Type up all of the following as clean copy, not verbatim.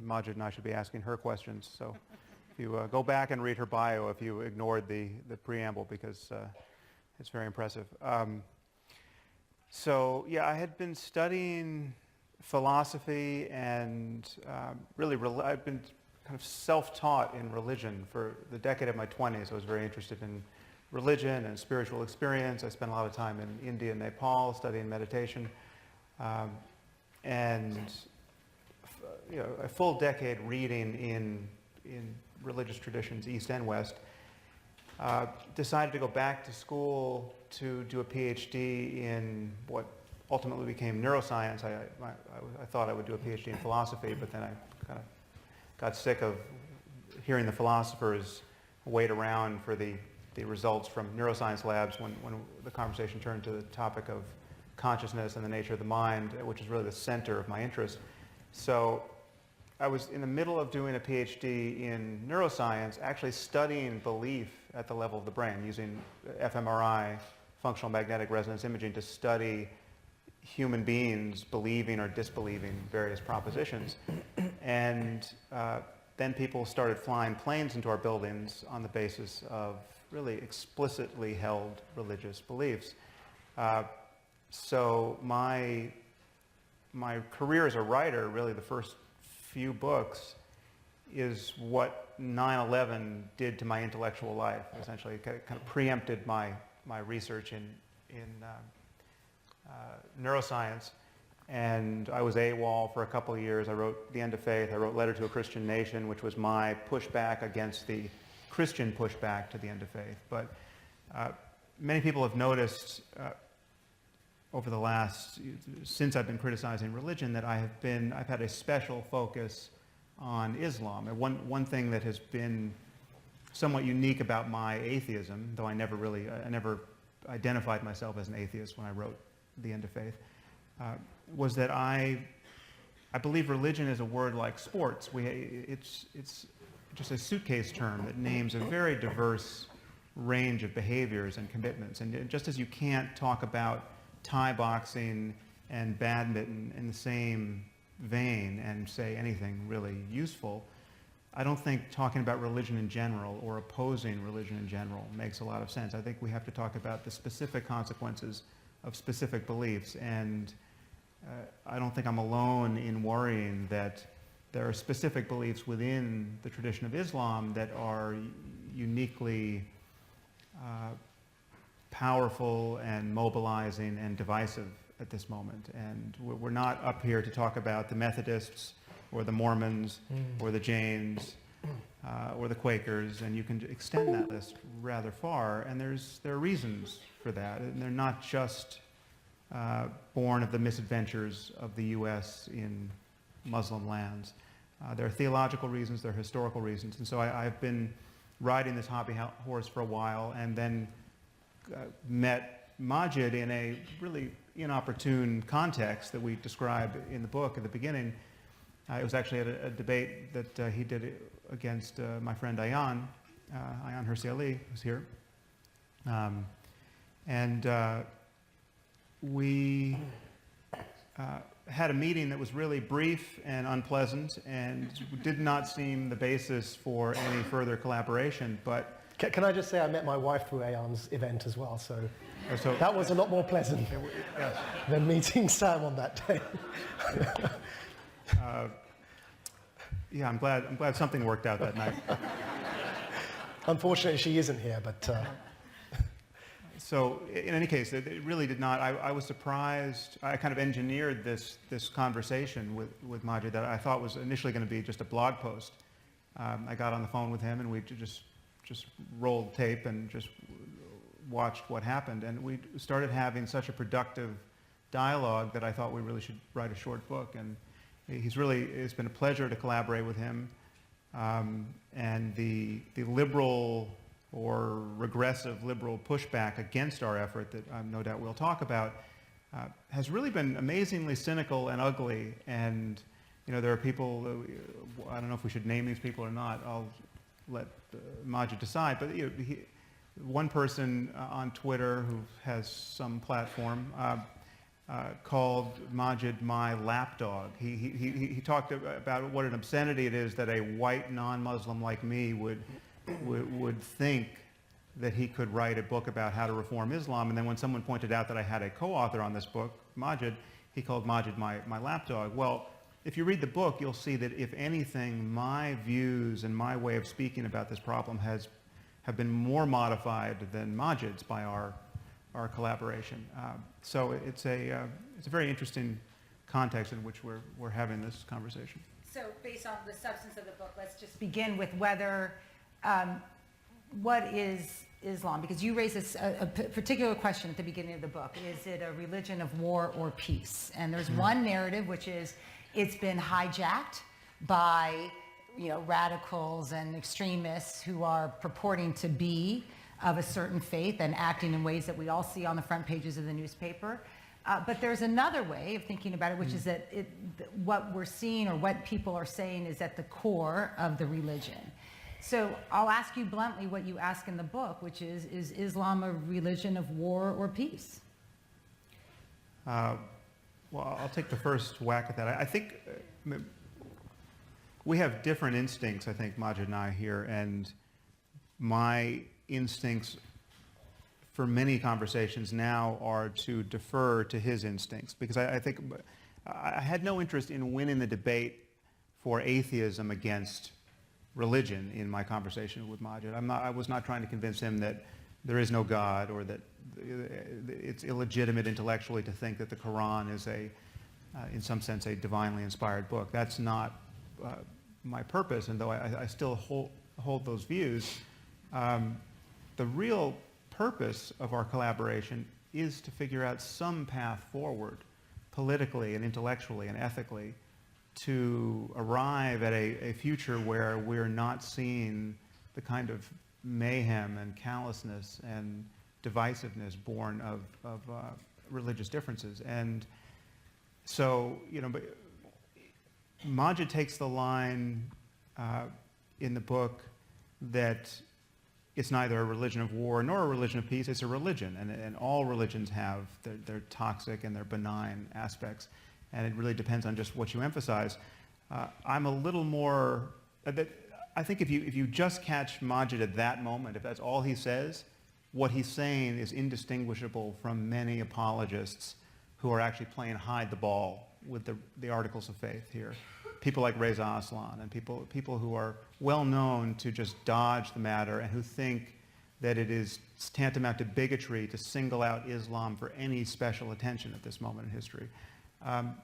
Maajid and I should be asking her questions. So if you go back and read her bio if you ignored the preamble, because it's very impressive. So yeah, I had been studying philosophy and I've been kind of self-taught in religion for the decade of my 20s. I was very interested in religion and spiritual experience. I spent a lot of time in India and Nepal studying meditation. And a full decade reading in religious traditions, East and West. Decided to go back to school to do a PhD in what ultimately became neuroscience. I thought I would do a PhD in philosophy, but then I kind of got sick of hearing the philosophers wait around for the results from neuroscience labs when the conversation turned to the topic of consciousness and the nature of the mind, which is really the center of my interest. So I was in the middle of doing a PhD in neuroscience, actually studying belief at the level of the brain, using fMRI, functional magnetic resonance imaging, to study human beings believing or disbelieving various propositions. And then people started flying planes into our buildings on the basis of really explicitly held religious beliefs. So my career as a writer, really the first few books, is what 9/11 did to my intellectual life. Essentially, it kind of preempted my research in neuroscience. And I was AWOL for a couple of years. I wrote The End of Faith. I wrote Letter to a Christian Nation, which was my pushback against the Christian pushback to The End of Faith. But many people have noticed over the last, since I've been criticizing religion, that I've had a special focus on Islam. And one thing that has been somewhat unique about my atheism, though I never identified myself as an atheist when I wrote The End of Faith, was that I believe religion is a word like sports. It's just a suitcase term that names a very diverse range of behaviors and commitments. And just as you can't talk about Thai boxing and badminton in the same vein and say anything really useful, I don't think talking about religion in general or opposing religion in general makes a lot of sense. I think we have to talk about the specific consequences of specific beliefs, and I don't think I'm alone in worrying that there are specific beliefs within the tradition of Islam that are uniquely powerful and mobilizing and divisive at this moment. And we're not up here to talk about the Methodists or the Mormons or the Jains or the Quakers, and you can extend that list rather far, and there are reasons for that, and they're not just born of the misadventures of the U.S. in Muslim lands. There are theological reasons, there are historical reasons, and so I've been riding this hobby horse for a while, and then met Maajid in a really inopportune context that we describe in the book at the beginning. It was actually at a debate that he did against my friend Ayan Hirsi Ali, who's here. We had a meeting that was really brief and unpleasant and did not seem the basis for any further collaboration, but can I just say I met my wife through Ayan's event as well, so that was a lot more pleasant than meeting Sam on that day. Yeah, I'm glad something worked out that night. Unfortunately, she isn't here, but... So, in any case, it really did not. I was surprised. I kind of engineered this conversation with Maajid that I thought was initially going to be just a blog post. I got on the phone with him, and we just rolled tape and just watched what happened. And we started having such a productive dialogue that I thought we really should write a short book. And it's been a pleasure to collaborate with him. And the liberal or regressive liberal pushback against our effort that no doubt we'll talk about has really been amazingly cynical and ugly. And there are people, I don't know if we should name these people or not, I'll let Maajid decide, but one person on Twitter who has some platform called Maajid my lapdog. He talked about what an obscenity it is that a white non-Muslim like me would think that he could write a book about how to reform Islam. And then when someone pointed out that I had a co-author on this book, Maajid, he called Maajid my lapdog. Well, if you read the book, you'll see that if anything, my views and my way of speaking about this problem have been more modified than Maajid's by our collaboration. So it's a very interesting context in which we're having this conversation. So based on the substance of the book, let's just begin with whether, what is Islam? Because you raise a particular question at the beginning of the book. Is it a religion of war or peace? And there's one narrative, which is it's been hijacked by radicals and extremists who are purporting to be of a certain faith and acting in ways that we all see on the front pages of the newspaper. But there's another way of thinking about it, which is that what we're seeing or what people are saying is at the core of the religion. So I'll ask you bluntly what you ask in the book, which is Islam a religion of war or peace? Well, I'll take the first whack at that. I think we have different instincts, I think, Maajid and I here, and my instincts for many conversations now are to defer to his instincts, because I think I had no interest in winning the debate for atheism against religion in my conversation with Maajid. I was not trying to convince him that there is no God or that it's illegitimate intellectually to think that the Quran is in some sense, a divinely inspired book. That's not my purpose, and though I still hold those views, the real purpose of our collaboration is to figure out some path forward, politically and intellectually and ethically, to arrive at a future where we're not seeing the kind of mayhem and callousness and divisiveness born of religious differences. And so, but Maajid takes the line in the book that it's neither a religion of war nor a religion of peace. It's a religion, and all religions have their toxic and their benign aspects, and it really depends on just what you emphasize. I'm a little more. I think if you just catch Maajid at that moment, if that's all he says, what he's saying is indistinguishable from many apologists who are actually playing hide the ball with the articles of faith here. People like Reza Aslan and people who are well known to just dodge the matter and who think that it is tantamount to bigotry to single out Islam for any special attention at this moment in history.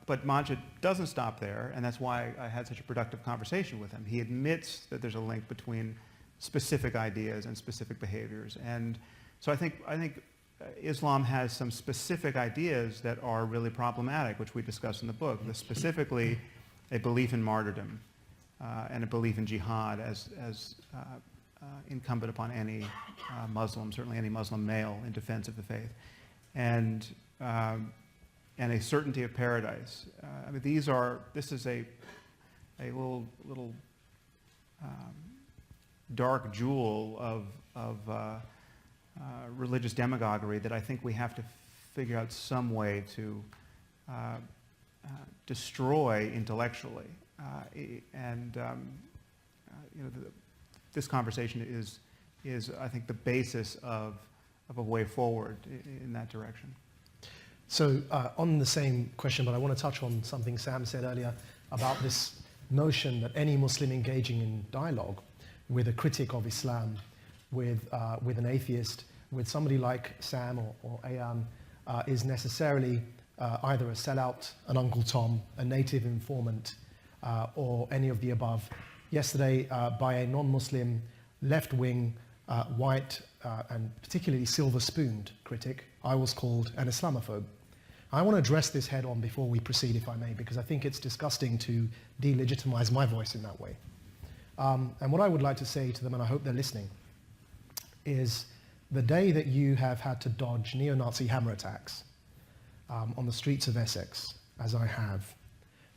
But Maajid doesn't stop there, and that's why I had such a productive conversation with him. He admits that there's a link between specific ideas and specific behaviors. And so I think Islam has some specific ideas that are really problematic, which we discuss in the book. Specifically, a belief in martyrdom and a belief in jihad as incumbent upon any Muslim, certainly any Muslim male, in defense of the faith, and a certainty of paradise. I mean, this is a little dark jewel of religious demagoguery that I think we have to figure out some way to destroy intellectually. This conversation is, I think, the basis of a way forward in that direction. So on the same question, but I want to touch on something Sam said earlier about this notion that any Muslim engaging in dialogue with a critic of Islam, with an atheist, with somebody like Sam or Ayan, is necessarily either a sellout, an Uncle Tom, a native informant, or any of the above. Yesterday, by a non-Muslim, left-wing, white, and particularly silver-spooned critic, I was called an Islamophobe. I want to address this head-on before we proceed, if I may, because I think it's disgusting to delegitimize my voice in that way. And what I would like to say to them, and I hope they're listening, is the day that you have had to dodge neo-Nazi hammer attacks on the streets of Essex, as I have,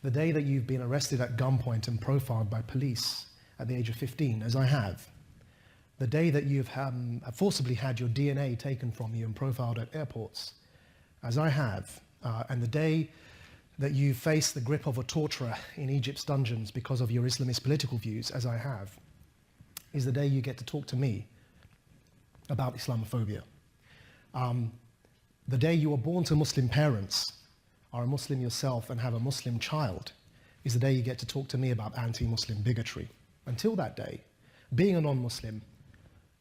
the day that you've been arrested at gunpoint and profiled by police at the age of 15, as I have, the day that you've forcibly had your DNA taken from you and profiled at airports, as I have, And the day that you face the grip of a torturer in Egypt's dungeons because of your Islamist political views, as I have, is the day you get to talk to me about Islamophobia. The day you are born to Muslim parents, are a Muslim yourself and have a Muslim child, is the day you get to talk to me about anti-Muslim bigotry. Until that day, being a non-Muslim,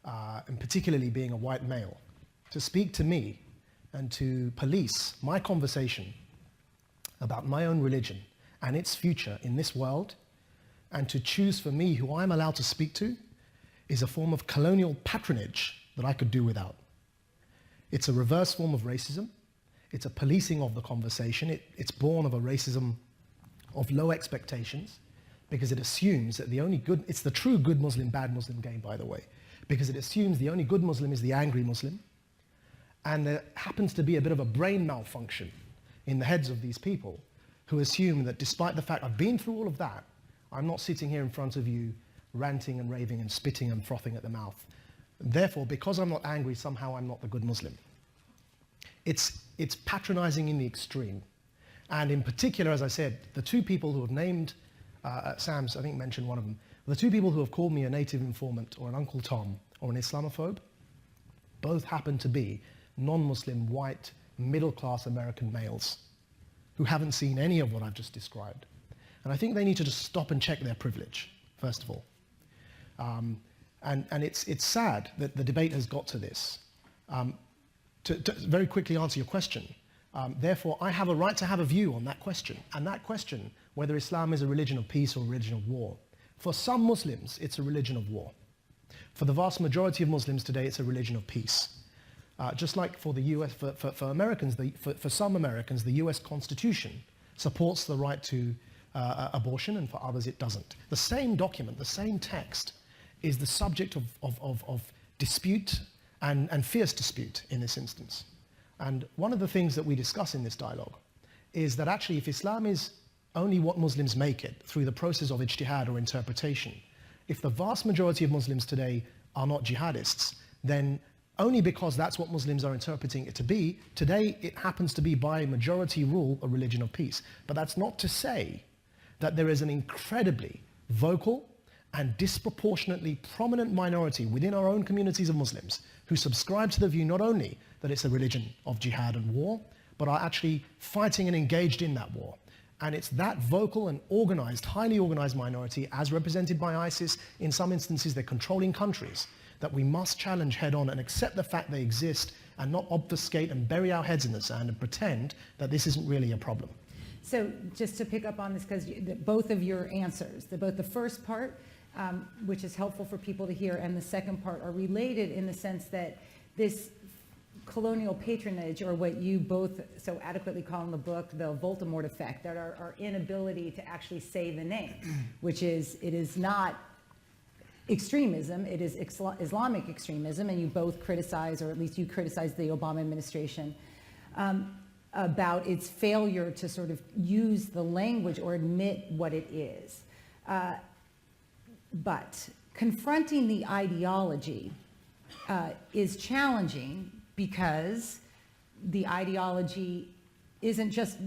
and particularly being a white male, to speak to me and to police my conversation about my own religion and its future in this world, and to choose for me who I'm allowed to speak to, is a form of colonial patronage that I could do without. It's a reverse form of racism. It's a policing of the conversation. It's born of a racism of low expectations, because it assumes that the only good, it's the true good Muslim, bad Muslim game, by the way, because it assumes the only good Muslim is the angry Muslim, and there happens to be a bit of a brain malfunction in the heads of these people who assume that despite the fact I've been through all of that, I'm not sitting here in front of you ranting and raving and spitting and frothing at the mouth. Therefore, because I'm not angry, somehow I'm not the good Muslim. It's patronizing in the extreme. And in particular, as I said, the two people who have named, Sam's, I think, mentioned one of them, the two people who have called me a native informant or an Uncle Tom or an Islamophobe, both happen to be non-Muslim, white, middle-class American males who haven't seen any of what I've just described. And I think they need to just stop and check their privilege, first of all. And it's sad that the debate has got to this. To very quickly answer your question, therefore, I have a right to have a view on that question. And that question, whether Islam is a religion of peace or a religion of war, for some Muslims, it's a religion of war. For the vast majority of Muslims today, it's a religion of peace. Just like for the US, for Americans, for some Americans, the US Constitution supports the right to abortion, and for others it doesn't. The same document, the same text, is the subject of dispute and fierce dispute in this instance. And one of the things that we discuss in this dialogue is that actually if Islam is only what Muslims make it through the process of ijtihad or interpretation, if the vast majority of Muslims today are not jihadists, then only because that's what Muslims are interpreting it to be, today it happens to be by majority rule a religion of peace. But that's not to say that there is an incredibly vocal and disproportionately prominent minority within our own communities of Muslims who subscribe to the view not only that it's a religion of jihad and war, but are actually fighting and engaged in that war. And it's that vocal and organized, highly organized minority, as represented by ISIS, in some instances they're controlling countries, that we must challenge head on and accept the fact they exist and not obfuscate and bury our heads in the sand and pretend that this isn't really a problem. So just to pick up on this, because both of your answers, both the first part, which is helpful for people to hear, and the second part are related in the sense that this colonial patronage, or what you both so adequately call in the book the Voldemort effect, that our inability to actually say the name, which is, it is not extremism, it is Islamic extremism, and you both criticize, or at least you criticize the Obama administration about its failure to sort of use the language or admit what it is. But confronting the ideology is challenging, because the ideology isn't just,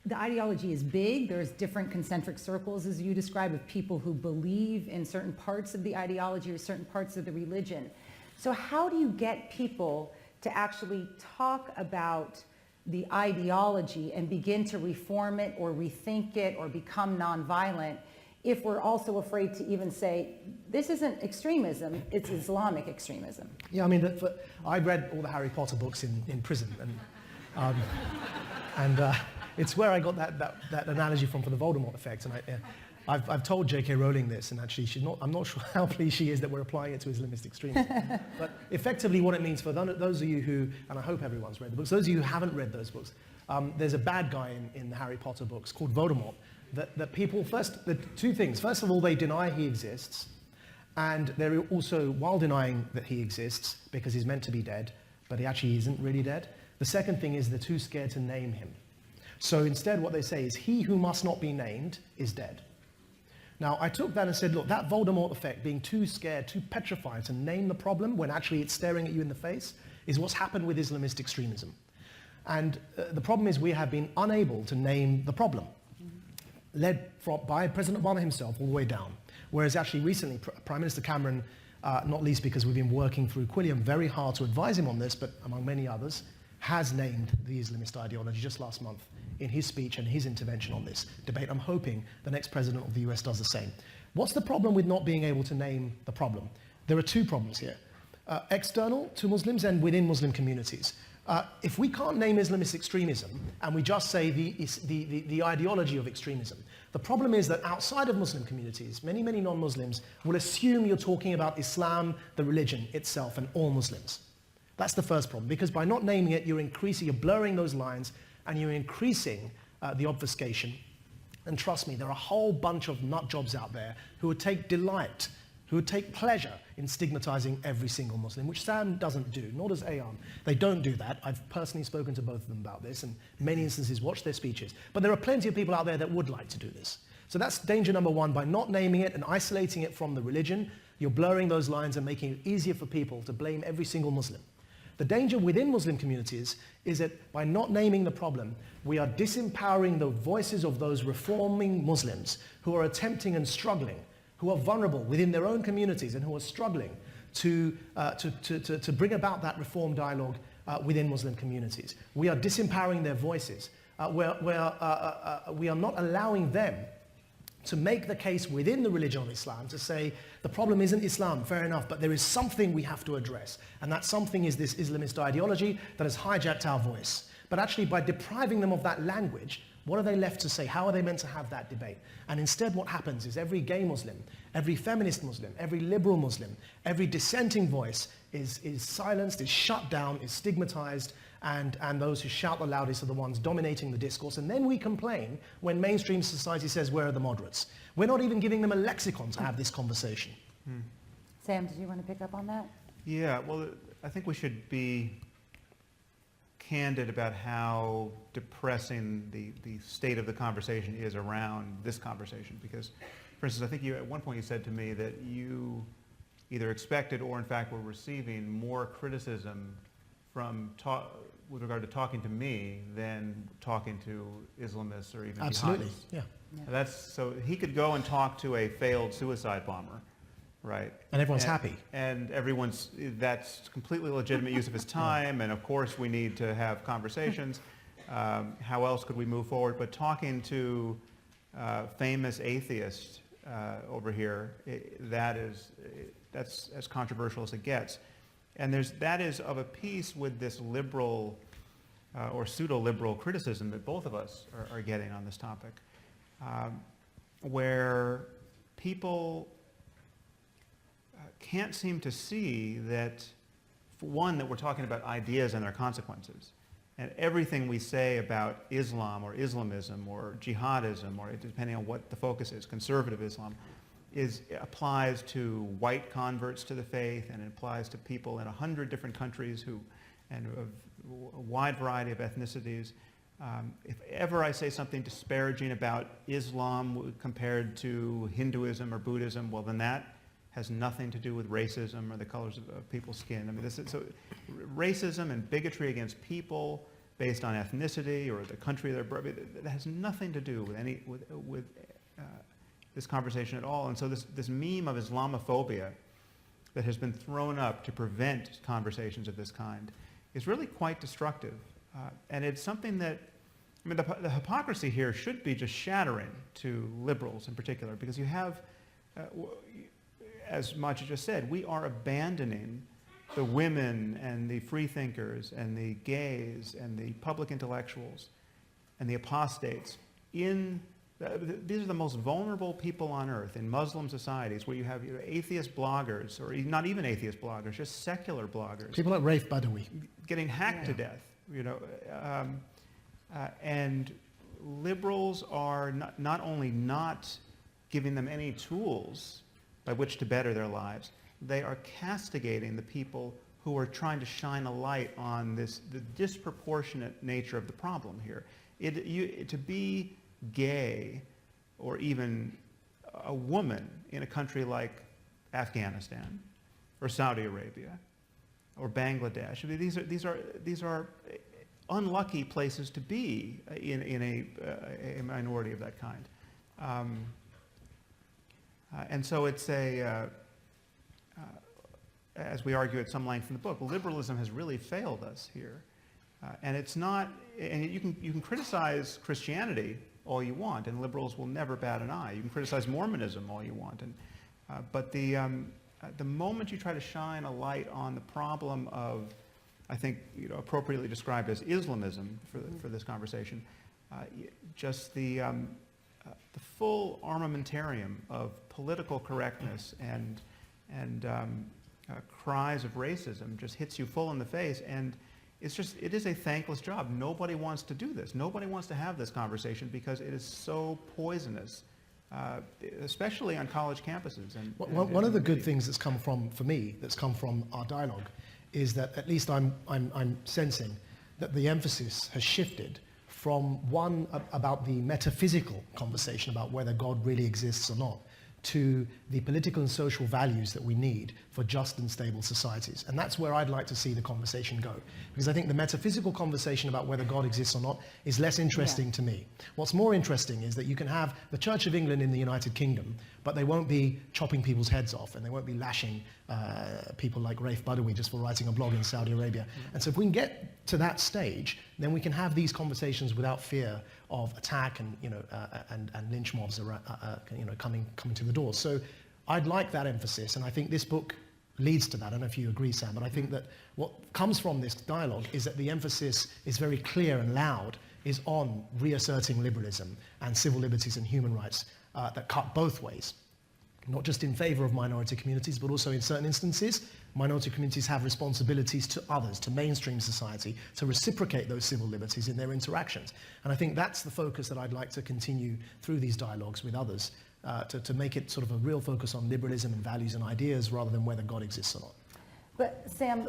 the ideology is big. There's different concentric circles, as you describe, of people who believe in certain parts of the ideology or certain parts of the religion. So how do you get people to actually talk about the ideology and begin to reform it or rethink it or become nonviolent if we're also afraid to even say, this isn't extremism, it's Islamic extremism? Yeah, I mean, I read all the Harry Potter books in prison, and it's where I got that analogy from for the Voldemort effect. And I've told J.K. Rowling this, and actually I'm not sure how pleased she is that we're applying it to Islamist extremism. But effectively what it means for those of you who, and I hope everyone's read the books, those of you who haven't read those books, there's a bad guy in the Harry Potter books called Voldemort, that people, the two things. First of all, they deny he exists, and they're also, while denying that he exists, because he's meant to be dead, but he actually isn't really dead, the second thing is they're too scared to name him. So instead what they say is, he who must not be named is dead. Now, I took that and said, look, that Voldemort effect, being too scared, too petrified to name the problem when actually it's staring at you in the face, is what's happened with Islamist extremism. And the problem is we have been unable to name the problem, led by President Obama himself all the way down. Whereas actually recently, Prime Minister Cameron, not least because we've been working through Quilliam very hard to advise him on this, but among many others, has named the Islamist ideology just last month in his speech and his intervention on this debate. I'm hoping the next president of the US does the same. What's the problem with not being able to name the problem? There are two problems here. External to Muslims and within Muslim communities. If we can't name Islamist extremism and we just say the ideology of extremism, the problem is that outside of Muslim communities, many non-Muslims will assume you're talking about Islam, the religion itself, and all Muslims. That's the first problem, because by not naming it, you're blurring those lines and you're increasing the obfuscation. And trust me, there are a whole bunch of nut jobs out there who would take delight, who would take pleasure in stigmatizing every single Muslim, which Sam doesn't do, nor does Ayan. They don't do that. I've personally spoken to both of them about this, and in many instances watched their speeches. But there are plenty of people out there that would like to do this. So that's danger number one. By not naming it and isolating it from the religion, you're blurring those lines and making it easier for people to blame every single Muslim. The danger within Muslim communities is that by not naming the problem, we are disempowering the voices of those reforming Muslims who are attempting and struggling, who are vulnerable within their own communities and who are struggling to bring about that reform dialogue within Muslim communities. We are disempowering their voices. We are not allowing them to make the case within the religion of Islam to say, the problem isn't Islam, fair enough, but there is something we have to address. And that something is this Islamist ideology that has hijacked our voice. But actually, by depriving them of that language, what are they left to say? How are they meant to have that debate? And instead what happens is every gay Muslim, every feminist Muslim, every liberal Muslim, every dissenting voice is silenced, is shut down, is stigmatized, and those who shout the loudest are the ones dominating the discourse. And then we complain when mainstream society says, where are the moderates? We're not even giving them a lexicon to have this conversation. Sam, did you want to pick up on that? Yeah, well, I think we should be candid about how depressing the state of the conversation is around this conversation. Because, for instance, I think at one point you said to me that you either expected or in fact were receiving more criticism with regard to talking to me than talking to Islamists or even Absolutely, jihadis. yeah. So he could go and talk to a failed suicide bomber, right? And everyone's happy. And that's completely legitimate use of his time, and of course we need to have conversations. How else could we move forward? But talking to famous atheists over here, that's as controversial as it gets. And that is of a piece with this liberal or pseudo-liberal criticism that both of us are getting on this topic, where people can't seem to see that, for one, that we're talking about ideas and their consequences. And everything we say about Islam or Islamism or jihadism, or depending on what the focus is, conservative Islam, applies to white converts to the faith, and it applies to people in 100 different countries and a wide variety of ethnicities. If ever I say something disparaging about Islam compared to Hinduism or Buddhism, well, then that has nothing to do with racism or the colors of people's skin. I mean, racism and bigotry against people based on ethnicity or the country they're born in, that has nothing to do with this conversation at all. And so this meme of Islamophobia that has been thrown up to prevent conversations of this kind is really quite destructive. And it's something that, I mean, the hypocrisy here should be just shattering to liberals in particular, because you have, as Maajid just said, we are abandoning the women and the freethinkers and the gays and the public intellectuals and the apostates these are the most vulnerable people on earth in Muslim societies, where you have atheist bloggers, or not even atheist bloggers, just secular bloggers. People like Raif Badawi. Getting hacked to death, and liberals are not only not giving them any tools by which to better their lives, they are castigating the people who are trying to shine a light on the disproportionate nature of the problem here. To be gay or even a woman in a country like Afghanistan or Saudi Arabia or Bangladesh, I mean, these are unlucky places to be in a minority of that kind. And so it's as we argue at some length in the book, liberalism has really failed us here. And it's not, and you can criticize Christianity all you want, and liberals will never bat an eye. You can criticize Mormonism all you want, but the moment you try to shine a light on the problem of, I think, appropriately described as Islamism for this conversation, just the full armamentarium of political correctness and cries of racism just hits you full in the face, and it is a thankless job. Nobody wants to do this. Nobody wants to have this conversation because it is so poisonous, especially on college campuses. And one of the good things that's come from, for me, that's come from our dialogue, is that at least I'm sensing that the emphasis has shifted from one about the metaphysical conversation about whether God really exists or not, to the political and social values that we need for just and stable societies. And that's where I'd like to see the conversation go. Because I think the metaphysical conversation about whether God exists or not is less interesting to me. What's more interesting is that you can have the Church of England in the United Kingdom, but they won't be chopping people's heads off, and they won't be lashing people like Raif Badawi just for writing a blog in Saudi Arabia. And so if we can get to that stage, then we can have these conversations without fear of attack and and lynch mobs coming to the doors. So I'd like that emphasis, and I think this book leads to that. I don't know if you agree, Sam, but I think that what comes from this dialogue is that the emphasis is very clear and loud, is on reasserting liberalism and civil liberties and human rights that cut both ways. Not just in favor of minority communities, but also in certain instances, minority communities have responsibilities to others, to mainstream society, to reciprocate those civil liberties in their interactions. And I think that's the focus that I'd like to continue through these dialogues with others, to make it sort of a real focus on liberalism and values and ideas rather than whether God exists or not. But Sam,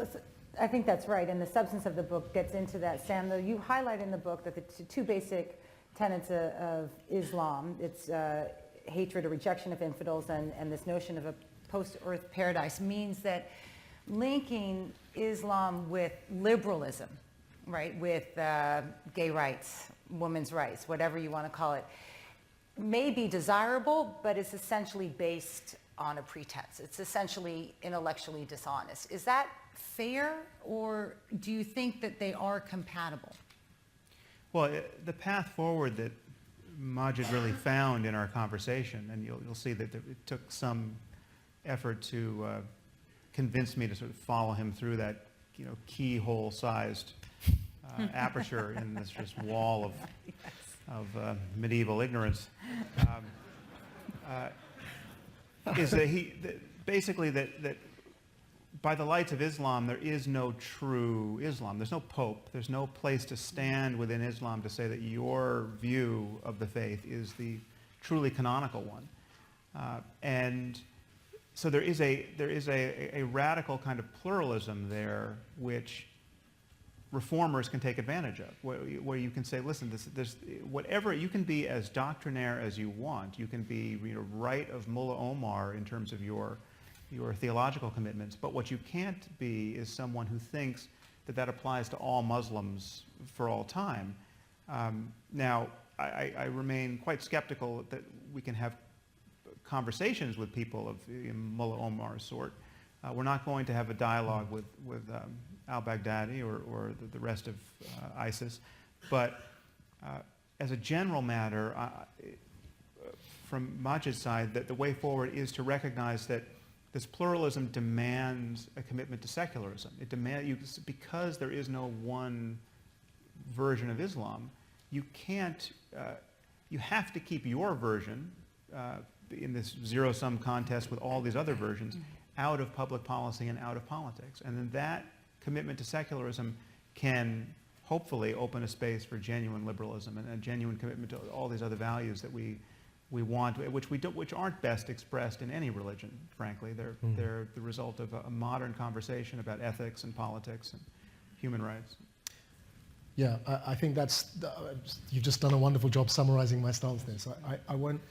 I think that's right, and the substance of the book gets into that. Sam, though, you highlight in the book that the two basic tenets of Islam, it's hatred or rejection of infidels and this notion of a post-earth paradise, means that linking Islam with liberalism, right, with gay rights, women's rights, whatever you want to call it, may be desirable, but it's essentially based on a pretense. It's essentially intellectually dishonest. Is that fair, or do you think that they are compatible? Well, the path forward that Maajid really found in our conversation, and you'll see that it took some effort to convince me to sort of follow him through that, keyhole-sized aperture in this just wall of medieval ignorance, is that basically that by the lights of Islam, there is no true Islam. There's no pope. There's no place to stand within Islam to say that your view of the faith is the truly canonical one. And so there is a radical kind of pluralism there, which reformers can take advantage of, where you can say, listen, there's whatever, you can be as doctrinaire as you want. You can be right of Mullah Omar in terms of your theological commitments, but what you can't be is someone who thinks that applies to all Muslims for all time. Now, I remain quite skeptical that we can have conversations with people of Mullah Omar's sort. We're not going to have a dialogue with al-Baghdadi or the rest of ISIS, but as a general matter, from Maajid's side, that the way forward is to recognize that this pluralism demands a commitment to secularism. It demands, because there is no one version of Islam, you can't, you have to keep your version in this zero-sum contest with all these other versions out of public policy and out of politics. And then that commitment to secularism can hopefully open a space for genuine liberalism and a genuine commitment to all these other values that we want, which aren't best expressed in any religion, frankly. They're the result of a modern conversation about ethics and politics and human rights. Yeah, I think you've just done a wonderful job summarizing my stance there, so I won't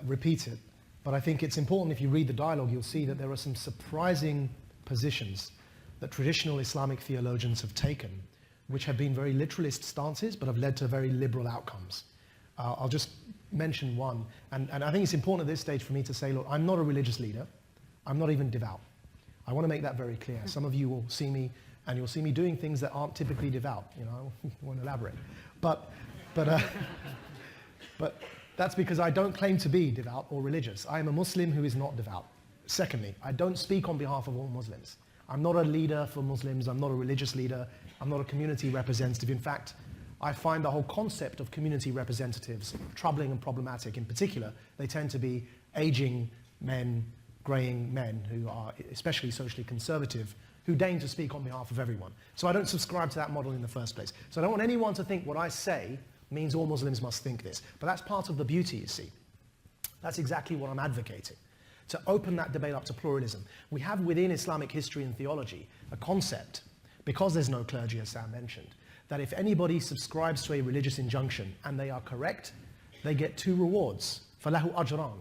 repeat it. But I think it's important, if you read the dialogue, you'll see that there are some surprising positions that traditional Islamic theologians have taken which have been very literalist stances, but have led to very liberal outcomes. I'll just mention one, and I think it's important at this stage for me to say, look, I'm not a religious leader. I'm not even devout. I want to make that very clear. Some of you will see me, and you'll see me doing things that aren't typically devout. You know, I won't elaborate. But that's because I don't claim to be devout or religious. I am a Muslim who is not devout. Secondly, I don't speak on behalf of all Muslims. I'm not a leader for Muslims. I'm not a religious leader. I'm not a community representative. In fact, I find the whole concept of community representatives troubling and problematic. In particular, they tend to be aging men, greying men who are especially socially conservative, who deign to speak on behalf of everyone. So I don't subscribe to that model in the first place. So I don't want anyone to think what I say means all Muslims must think this. But that's part of the beauty, you see. That's exactly what I'm advocating, to open that debate up to pluralism. We have within Islamic history and theology a concept, because there's no clergy, as Sam mentioned, that if anybody subscribes to a religious injunction and they are correct, they get 2 rewards. فَلَهُ أَجْرًا.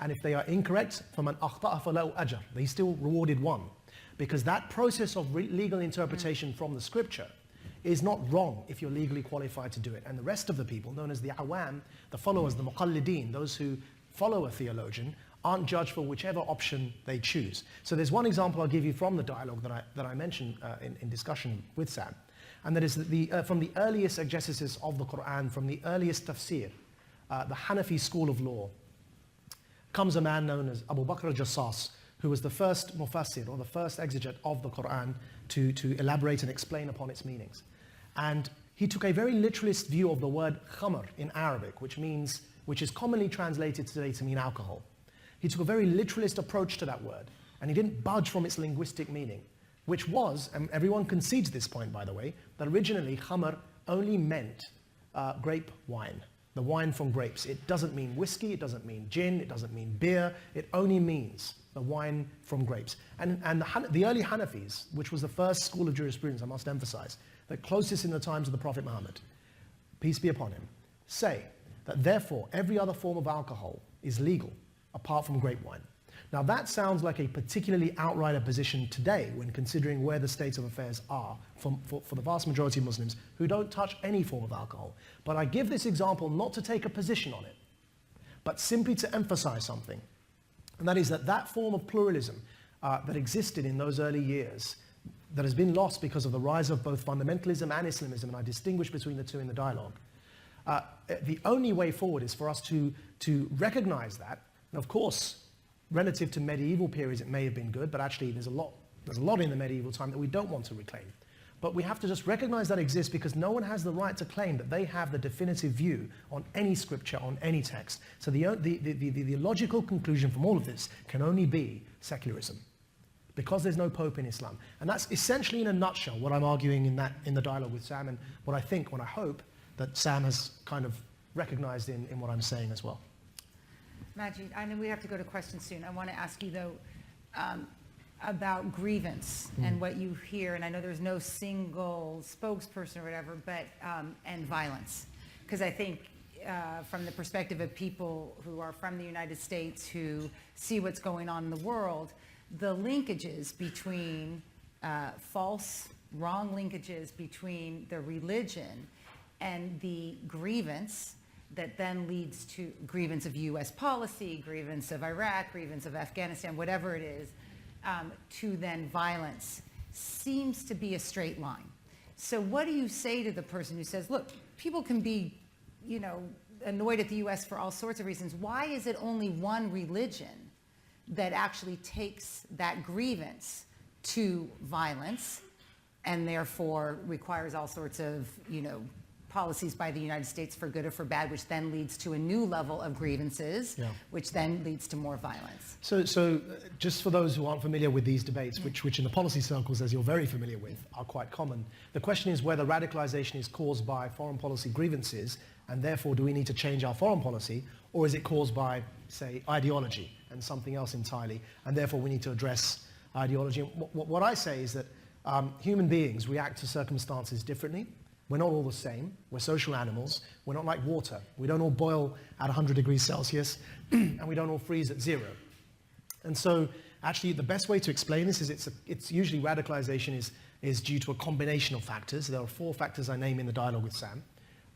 And if they are incorrect, فَمَنْ أَخْطَأَ فَلَهُ أَجْرٌ. They still rewarded 1. Because that process of legal interpretation from the scripture is not wrong if you're legally qualified to do it. And the rest of the people, known as the awam, the followers, the muqallideen, those who follow a theologian, aren't judged for whichever option they choose. So there's one example I'll give you from the dialogue that I mentioned in discussion with Sam. And that is that from the earliest exegesis of the Quran, from the earliest tafsir, the Hanafi school of law, comes a man known as Abu Bakr al-Jassas, who was the first mufassir, or the first exegete of the Quran, to elaborate and explain upon its meanings. And he took a very literalist view of the word khamr in Arabic, which is commonly translated today to mean alcohol. He took a very literalist approach to that word, and he didn't budge from its linguistic meaning, which was, and everyone concedes this point, by the way, that originally khamr only meant grape wine, the wine from grapes. It doesn't mean whiskey, it doesn't mean gin, it doesn't mean beer, it only means the wine from grapes. And the early Hanafis, which was the first school of jurisprudence, I must emphasize, the closest in the times of the Prophet Muhammad, peace be upon him, say that therefore every other form of alcohol is legal apart from grape wine. Now that sounds like a particularly outright position today when considering where the state of affairs are for the vast majority of Muslims who don't touch any form of alcohol. But I give this example not to take a position on it, but simply to emphasize something. And that is that form of pluralism that existed in those early years, that has been lost because of the rise of both fundamentalism and Islamism, and I distinguish between the two in the dialogue. The only way forward is for us to recognize that. And of course, relative to medieval periods, it may have been good, but actually there's a lot in the medieval time that we don't want to reclaim. But we have to just recognize that exists, because no one has the right to claim that they have the definitive view on any scripture, on any text. So the logical conclusion from all of this can only be secularism, because there's no pope in Islam. And that's essentially in a nutshell what I'm arguing in the dialogue with Sam, and what I hope that Sam has kind of recognized in what I'm saying as well. Maajid, I know we have to go to questions soon. I want to ask you, though, about grievance and what you hear, and I know there's no single spokesperson or whatever, but, and violence. Because I think from the perspective of people who are from the United States, who see what's going on in the world, the linkages between wrong linkages between the religion and the grievance that then leads to grievance of US policy, grievance of Iraq, grievance of Afghanistan, whatever it is, to then violence, seems to be a straight line. So what do you say to the person who says, look, people can be, annoyed at the US for all sorts of reasons. Why is it only one religion that actually takes that grievance to violence and therefore requires all sorts of, policies by the United States for good or for bad, which then leads to a new level of grievances, which then leads to more violence? So just for those who aren't familiar with these debates, which in the policy circles, as you're very familiar with, are quite common, the question is whether radicalization is caused by foreign policy grievances, and therefore do we need to change our foreign policy, or is it caused by, say, ideology and something else entirely, and therefore we need to address ideology? What I say is that human beings react to circumstances differently. We're not all the same. We're social animals. We're not like water. We don't all boil at 100 degrees Celsius, and we don't all freeze at 0. And so actually the best way to explain this is it's usually radicalization is due to a combination of factors. There are 4 factors I name in the dialogue with Sam.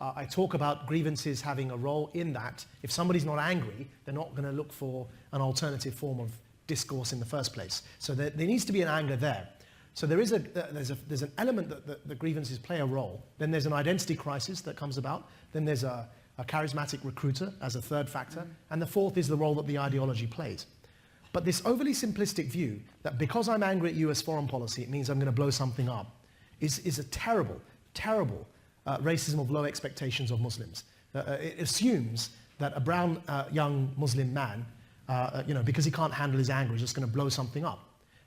I talk about grievances having a role in that. If somebody's not angry, they're not going to look for an alternative form of discourse in the first place. So there needs to be an anger there. So there's an element that the grievances play a role. Then there's an identity crisis that comes about. Then there's a charismatic recruiter as a third factor. And the fourth is the role that the ideology plays. But this overly simplistic view that because I'm angry at US foreign policy, it means I'm going to blow something up is a terrible, terrible racism of low expectations of Muslims. It assumes that a brown young Muslim man, because he can't handle his anger, is just going to blow something up.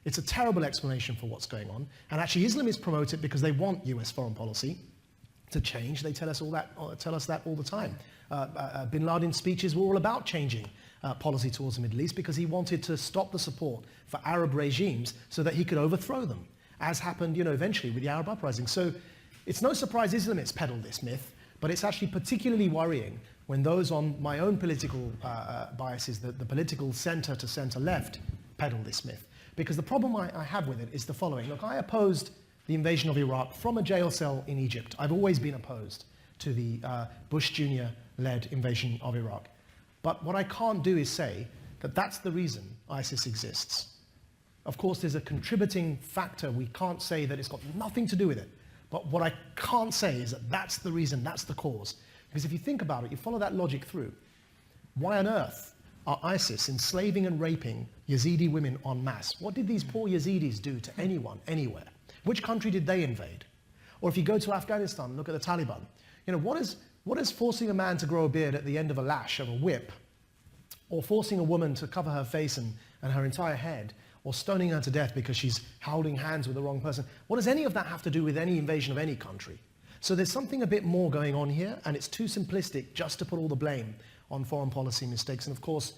It's a terrible explanation for what's going on. And actually, Islamists promote it because they want US foreign policy to change. They tell us that all the time. Bin Laden's speeches were all about changing policy towards the Middle East because he wanted to stop the support for Arab regimes so that he could overthrow them, as happened, eventually with the Arab uprising. So it's no surprise Islamists peddle this myth, but it's actually particularly worrying when those on my own political biases, the political center to center left, peddle this myth. Because the problem I have with it is the following. Look, I opposed the invasion of Iraq from a jail cell in Egypt. I've always been opposed to the Bush Jr.-led invasion of Iraq. But what I can't do is say that that's the reason ISIS exists. Of course, there's a contributing factor. We can't say that it's got nothing to do with it. But what I can't say is that that's the reason, that's the cause. Because if you think about it, you follow that logic through. Why on earth are ISIS enslaving and raping Yazidi women en masse? What did these poor Yazidis do to anyone, anywhere? Which country did they invade? Or if you go to Afghanistan, look at the Taliban. What is forcing a man to grow a beard at the end of a lash of a whip, or forcing a woman to cover her face and her entire head, or stoning her to death because she's holding hands with the wrong person? What does any of that have to do with any invasion of any country? So there's something a bit more going on here, and it's too simplistic just to put all the blame on foreign policy mistakes. And of course,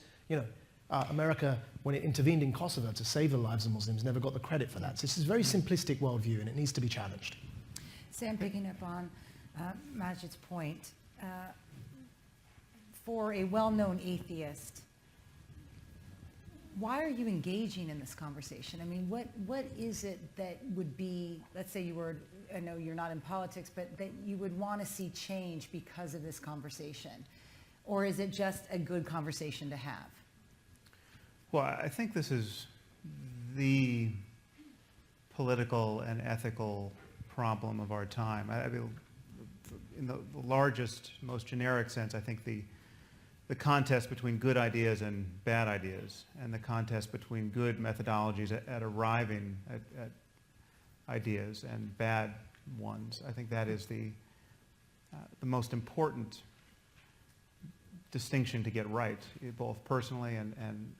America, when it intervened in Kosovo to save the lives of Muslims, never got the credit for that. So this is a very simplistic worldview, and it needs to be challenged. Sam, picking up on Maajid's point, for a well-known atheist, why are you engaging in this conversation? I mean, what is it that would be, let's say I know you're not in politics, but that you would want to see change because of this conversation? Or is it just a good conversation to have? Well, I think this is the political and ethical problem of our time. I mean, in the largest, most generic sense, I think the contest between good ideas and bad ideas, and the contest between good methodologies at arriving at ideas and bad ones, I think that is the most important distinction to get right, both personally and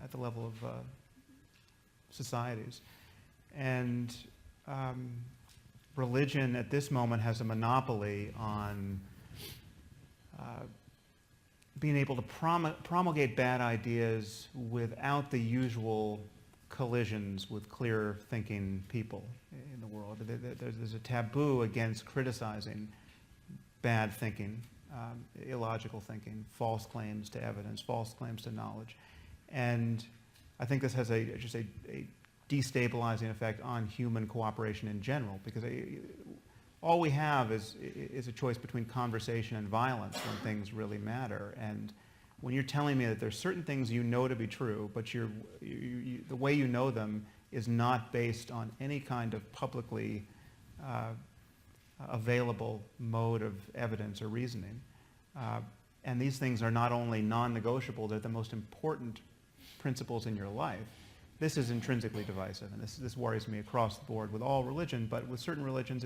at the level of societies. And religion at this moment has a monopoly on being able to promulgate bad ideas without the usual collisions with clear-thinking people in the world. There's a taboo against criticizing bad thinking, illogical thinking, false claims to evidence, false claims to knowledge. And I think this has just a destabilizing effect on human cooperation in general, because all we have is a choice between conversation and violence when things really matter. And when you're telling me that there's certain things you know to be true, but the way you know them is not based on any kind of publicly available mode of evidence or reasoning, and these things are not only non-negotiable, they're the most important principles in your life, this is intrinsically divisive. And this worries me across the board with all religion, but with certain religions,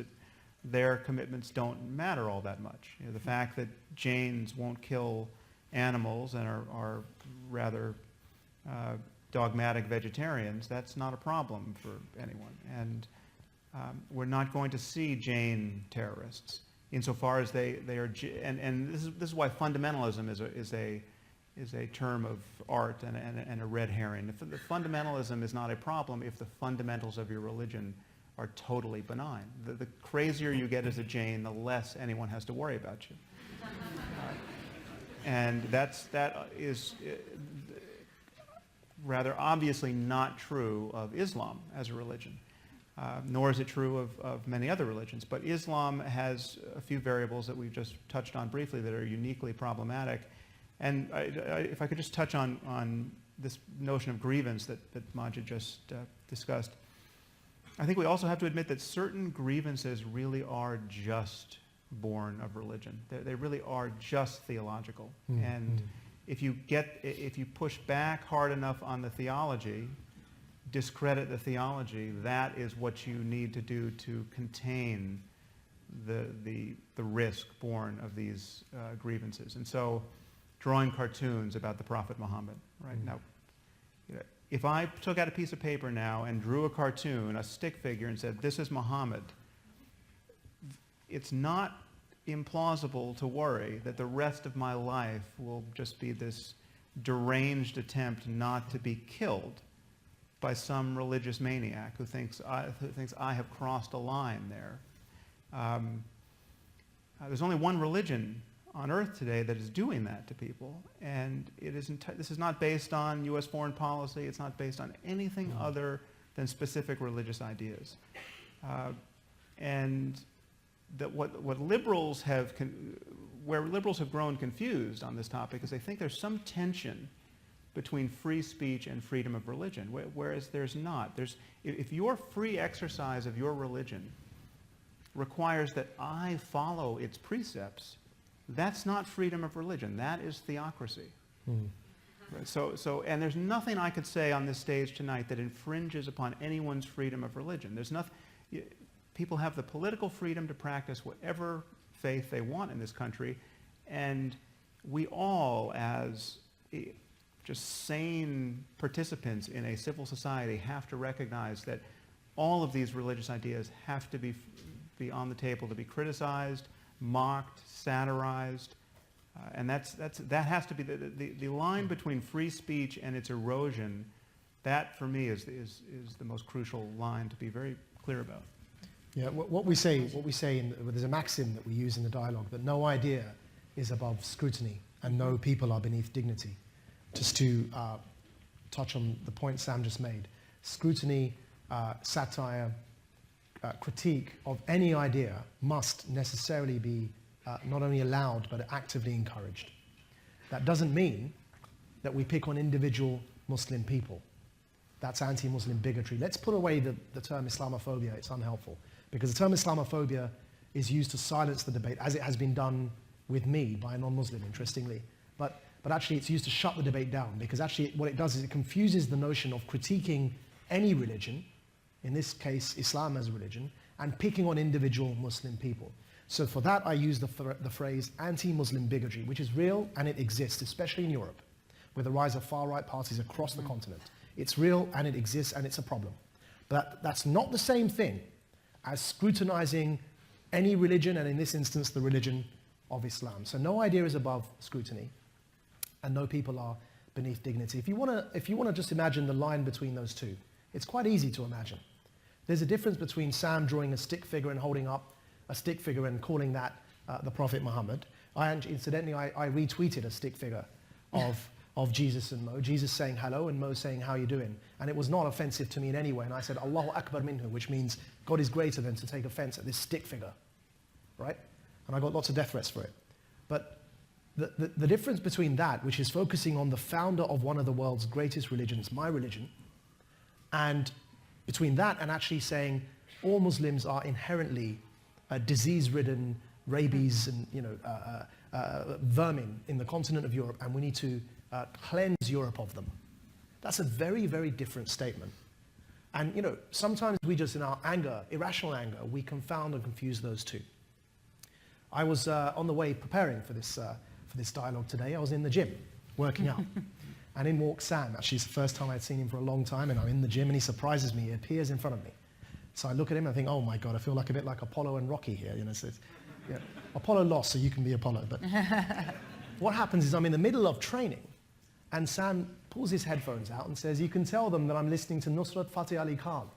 their commitments don't matter all that much. The fact that Jains won't kill animals and are rather dogmatic vegetarians, that's not a problem for anyone. And we're not going to see Jain terrorists insofar as they are, and this is why fundamentalism is a term of art and a red herring. The fundamentalism is not a problem if the fundamentals of your religion are totally benign. The crazier you get as a Jain, the less anyone has to worry about you. And that is rather obviously not true of Islam as a religion. nor is it true of many other religions. But Islam has a few variables that we've just touched on briefly that are uniquely problematic. And if I could just touch on this notion of grievance that Maajid just discussed, I think we also have to admit that certain grievances really are just born of religion. They really are just theological. And if you push back hard enough on the theology, discredit the theology, that is what you need to do to contain the risk born of these grievances. And so, drawing cartoons about the Prophet Muhammad, right? Now, if I took out a piece of paper now and drew a cartoon, a stick figure, and said, "This is Muhammad," it's not implausible to worry that the rest of my life will just be this deranged attempt not to be killed by some religious maniac who thinks I have crossed a line there. There's only one religion on earth today that is doing that to people, and this is not based on U.S. foreign policy. It's not based on anything other than specific religious ideas. And that what liberals have, where liberals have grown confused on this topic is they think there's some tension between free speech and freedom of religion, whereas there's not. If your free exercise of your religion requires that I follow its precepts, that's not freedom of religion. That is theocracy. Right? And there's nothing I could say on this stage tonight that infringes upon anyone's freedom of religion. There's nothing. People have the political freedom to practice whatever faith they want in this country, and we all, as just sane participants in a civil society, have to recognize that all of these religious ideas have to be on the table to be criticized, mocked, satirized, and that has to be the line between free speech and its erosion. That, for me, is the most crucial line to be very clear about. Yeah, what we say, there's a maxim that we use in the dialogue that no idea is above scrutiny and no people are beneath dignity. Just to touch on the point Sam just made, scrutiny, satire, critique of any idea must necessarily be not only allowed but actively encouraged. That doesn't mean that we pick on individual Muslim people. That's anti-Muslim bigotry. Let's put away the term Islamophobia. It's unhelpful. Because the term Islamophobia is used to silence the debate, as it has been done with me by a non-Muslim, interestingly. But actually it's used to shut the debate down, because actually what it does is it confuses the notion of critiquing any religion, in this case Islam as a religion, and picking on individual Muslim people. So for that I use the phrase anti-Muslim bigotry, which is real and it exists, especially in Europe, with the rise of far-right parties across the continent. It's real and it exists and it's a problem. But that's not the same thing as scrutinizing any religion, and in this instance the religion of Islam. So no idea is above scrutiny and no people are beneath dignity. If you want to just imagine the line between those two, it's quite easy to imagine. There's a difference between Sam drawing a stick figure and holding up a stick figure and calling that the Prophet Muhammad. Incidentally, I retweeted a stick figure of Jesus and Mo, Jesus saying hello and Mo saying how you doing, and it was not offensive to me in any way, and I said Allahu Akbar minhu, which means God is greater than to take offense at this stick figure, right? And I got lots of death threats for it. But the difference between that, which is focusing on the founder of one of the world's greatest religions, my religion, and between that and actually saying all Muslims are inherently disease-ridden, rabies and vermin in the continent of Europe, and we need to cleanse Europe of them. That's a very, very different statement. And sometimes we just, in our anger, irrational anger, we confound and confuse those two. I was on the way preparing for this dialogue today. I was in the gym, working out. And in walks Sam. Actually, it's the first time I'd seen him for a long time, and I'm in the gym, and he surprises me. He appears in front of me. So I look at him, and I think, oh my God, I feel like a bit like Apollo and Rocky here. So Apollo lost, so you can be Apollo. But what happens is I'm in the middle of training, and Sam pulls his headphones out and says, you can tell them that I'm listening to Nusrat Fateh Ali Khan.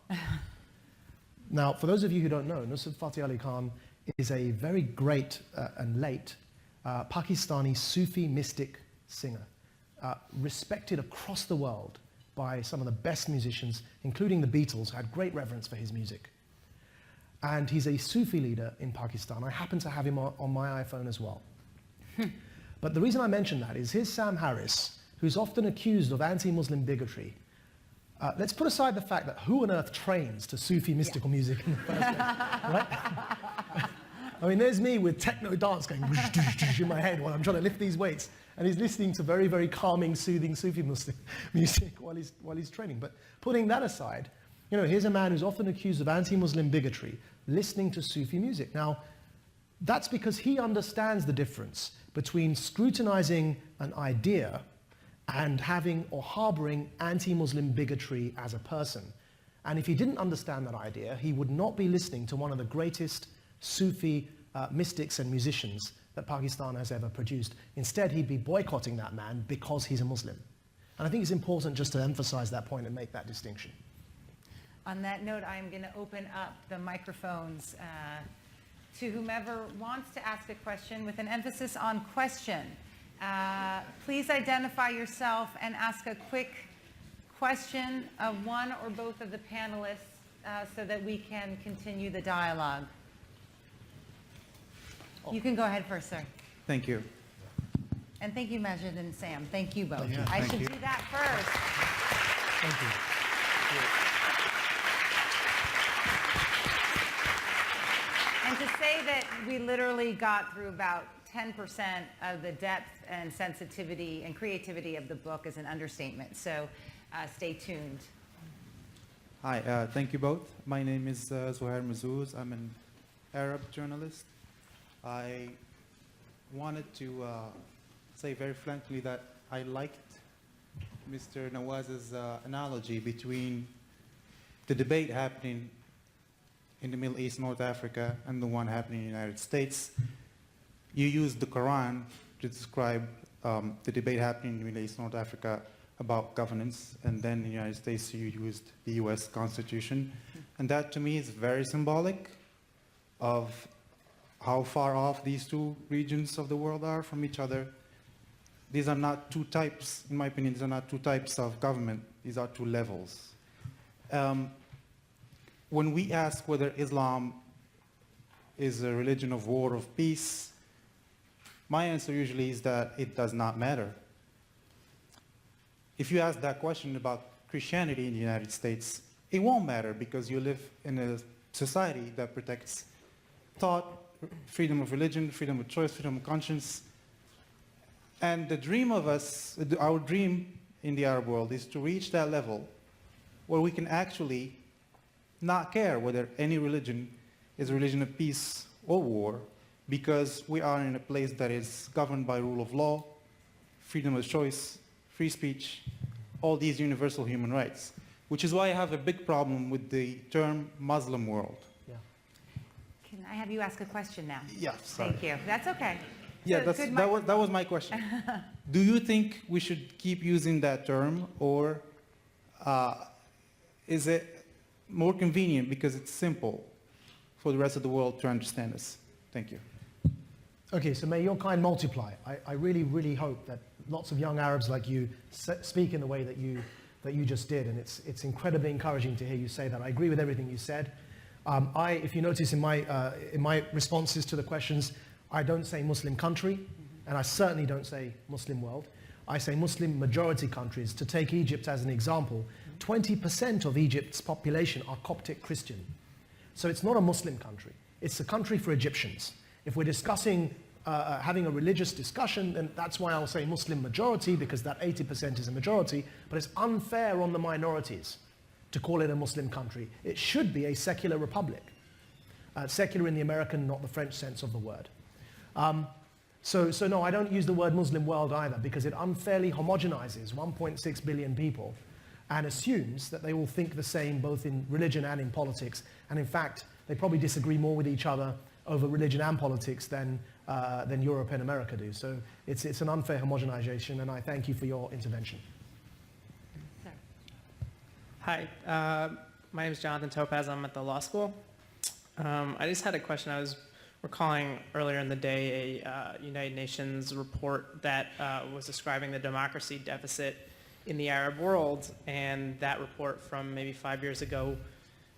Now, for those of you who don't know, Nusrat Fateh Ali Khan is a very great and late Pakistani Sufi mystic singer, respected across the world by some of the best musicians, including the Beatles, had great reverence for his music. And he's a Sufi leader in Pakistan. I happen to have him on my iPhone as well. But the reason I mention that is here's Sam Harris, who's often accused of anti-Muslim bigotry. Let's put aside the fact that who on earth trains to Sufi mystical music in the first place, right? I mean, there's me with techno dance going in my head while I'm trying to lift these weights, and he's listening to very, very calming, soothing Sufi Muslim music while he's training. But putting that aside, you know, here's a man who's often accused of anti-Muslim bigotry, listening to Sufi music. Now, that's because he understands the difference between scrutinizing an idea and having or harboring anti-Muslim bigotry as a person. And if he didn't understand that idea, he would not be listening to one of the greatest Sufi mystics and musicians that Pakistan has ever produced. Instead, he'd be boycotting that man because he's a Muslim. And I think it's important just to emphasize that point and make that distinction. On that note, I'm going to open up the microphones to whomever wants to ask a question with an emphasis on question. Please identify yourself and ask a quick question of one or both of the panelists so that we can continue the dialogue. You can go ahead first, sir. Thank you. And thank you, Maajid and Sam. Thank you both. Thank you. I Thank should you. do that first. Thank you. And to say that we literally got through about 10% of the depth and sensitivity and creativity of the book is an understatement. So stay tuned. Hi, thank you both. My name is Zuhair Mazuz. I'm an Arab journalist. I wanted to say very frankly that I liked Mr. Nawaz's analogy between the debate happening in the Middle East, North Africa, and the one happening in the United States. You used the Quran to describe the debate happening in the Middle East, North Africa about governance, and then in the United States you used the US Constitution. And that to me is very symbolic of how far off these two regions of the world are from each other. These are not two types, in my opinion, these are not two types of government, these are two levels. When we ask whether Islam is a religion of war or of peace, my answer usually is that it does not matter. If you ask that question about Christianity in the United States, it won't matter because you live in a society that protects thought, freedom of religion, freedom of choice, freedom of conscience. And the dream of us, our dream in the Arab world is to reach that level where we can actually not care whether any religion is a religion of peace or war, because we are in a place that is governed by rule of law, freedom of choice, free speech, all these universal human rights, which is why I have a big problem with the term Muslim world. Yeah. Can I have you ask a question now? Yeah, sorry. Thank you. That's okay. Yeah, So, good that was my question. Do you think we should keep using that term, or is it more convenient because it's simple for the rest of the world to understand us? Thank you. Okay, so may your kind multiply. I really, really hope that lots of young Arabs like you speak in the way that you just did, and it's incredibly encouraging to hear you say that. I agree with everything you said. If you notice in my responses to the questions, I don't say Muslim country, and I certainly don't say Muslim world. I say Muslim majority countries. To take Egypt as an example, 20% of Egypt's population are Coptic Christian. So it's not a Muslim country. It's a country for Egyptians. If we're discussing having a religious discussion, then that's why I'll say Muslim majority, because that 80% is a majority, but it's unfair on the minorities to call it a Muslim country. It should be a secular republic. Secular in the American, not the French sense of the word. So no, I don't use the word Muslim world either, because it unfairly homogenizes 1.6 billion people and assumes that they all think the same both in religion and in politics. And in fact, they probably disagree more with each other over religion and politics than Europe and America do. So it's an unfair homogenization, and I thank you for your intervention. Sir. Hi, my name is Jonathan Topaz. I'm at the law school. I just had a question. I was recalling earlier in the day a United Nations report that was describing the democracy deficit in the Arab world, and that report from maybe 5 years ago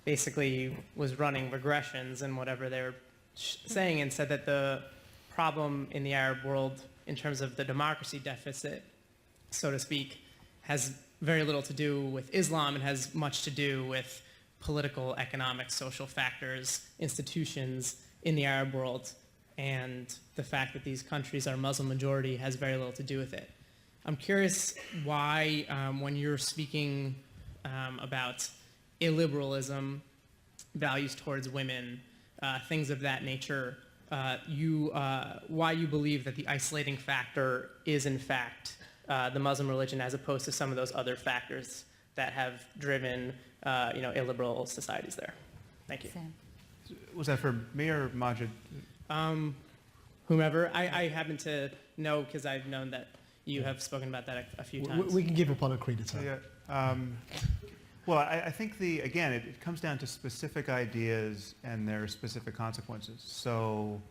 basically was running regressions and whatever they were saying, and said that the problem in the Arab world in terms of the democracy deficit, so to speak, has very little to do with Islam and has much to do with political, economic, social factors, institutions in the Arab world, and the fact that these countries are Muslim majority has very little to do with it. I'm curious why, when you're speaking about illiberalism, values towards women, things of that nature, why you believe that the isolating factor is in fact the Muslim religion, as opposed to some of those other factors that have driven illiberal societies there. Thank you. Sam. Was that for me or Maajid? Whomever. I happen to know because I've known that you have spoken about that a few times. We can give Apollo credit. Yeah. Well, I think again, it comes down to specific ideas and their specific consequences. So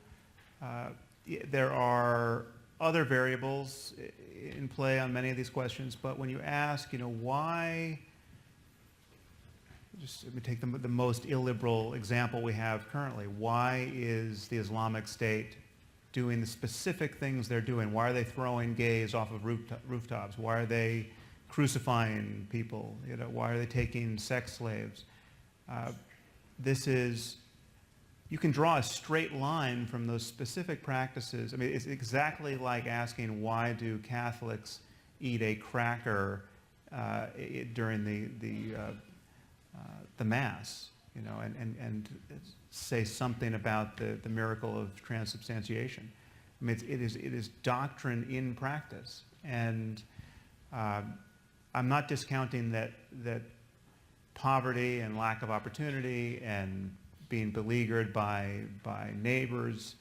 there are other variables in play on many of these questions, but when you ask, why, just let me take the most illiberal example we have currently. Why is the Islamic State doing the specific things they're doing? Why are they throwing gays off of rooftops? Why are they crucifying people? Why are they taking sex slaves? You can draw a straight line from those specific practices. I mean, it's exactly like asking, why do Catholics eat a cracker during the Mass, and say something about the miracle of transubstantiation. I mean, it is doctrine in practice, and I'm not discounting that poverty and lack of opportunity and being beleaguered by neighbors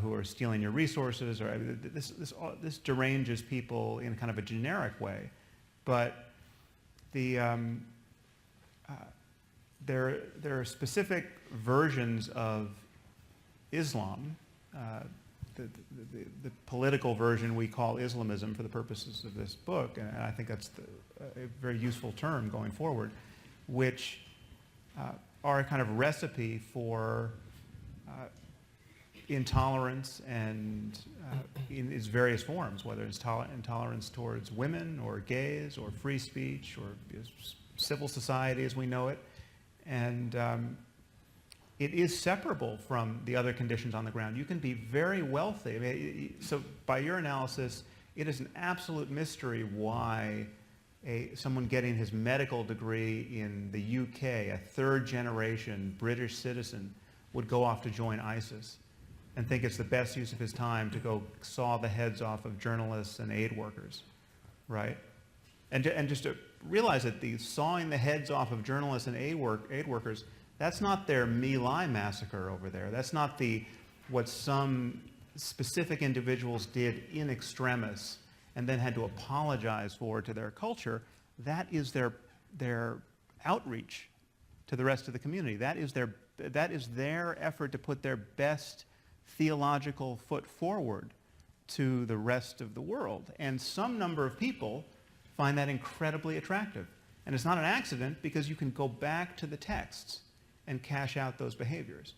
who are stealing your resources, or this deranges people in kind of a generic way, but there are specific versions of Islam, the political version we call Islamism for the purposes of this book, and I think that's a very useful term going forward, which are a kind of recipe for intolerance and in its various forms, whether it's intolerance towards women or gays or free speech or civil society as we know it. And it is separable from the other conditions on the ground. You can be very wealthy. I mean, so by your analysis, it is an absolute mystery why someone getting his medical degree in the UK, a third-generation British citizen, would go off to join ISIS and think it's the best use of his time to go saw the heads off of journalists and aid workers, right? And just to realize that the sawing the heads off of journalists and aid workers, that's not their My Lai massacre over there. That's not what some specific individuals did in extremis and then had to apologize for to their culture. That is their outreach to the rest of the community. That is their effort to put their best theological foot forward to the rest of the world. And some number of people find that incredibly attractive. And it's not an accident, because you can go back to the texts and cash out those behaviors.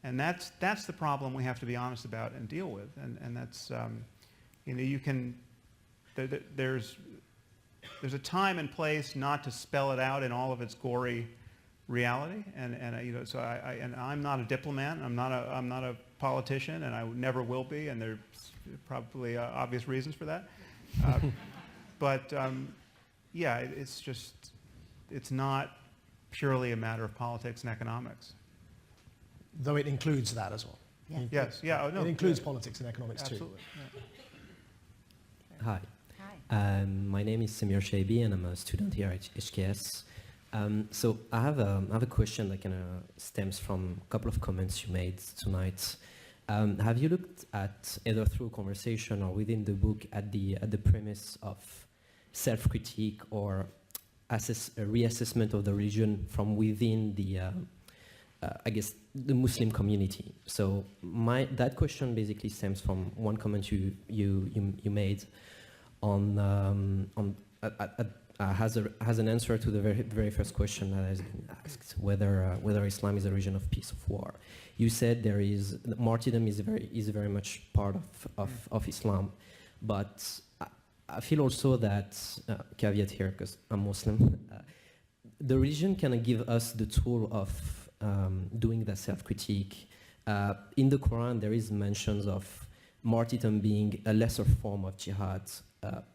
And that's the problem we have to be honest about and deal with. And that's, you can, there's a time and place not to spell it out in all of its gory reality. So I'm not a diplomat, I'm not a politician, and I never will be, and there's probably obvious reasons for that. But yeah, it's not purely a matter of politics and economics. Though it includes that as well. Yeah. Yes, yeah, oh, no. It includes politics and economics Absolutely. too. Yeah. Hi. Hi. My name is Samir Shaibi, and I'm a student here at HKS. So I have a question that kind of stems from a couple of comments you made tonight. Have you looked at, either through conversation or within the book, at the premise of self-critique or a reassessment of the religion from within the, I guess, the Muslim community? So that question basically stems from one comment you made on has an answer to the very first question that has been asked, whether Islam is a religion of peace, of war. You said martyrdom is very much part of Islam, but I feel also that, caveat here because I'm Muslim, the religion can give us the tool of doing that self-critique. In the Quran, there is mentions of martyrdom being a lesser form of jihad,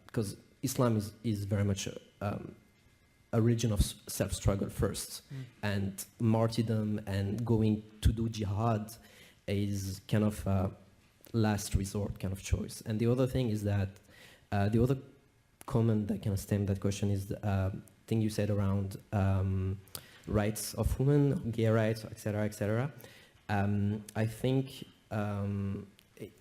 because Islam is very much a religion of self-struggle first, and martyrdom and going to do jihad is kind of a last resort kind of choice. And the other thing is that the other comment that kind of stemmed that question is the thing you said around rights of women, gay rights, etc., etc. I think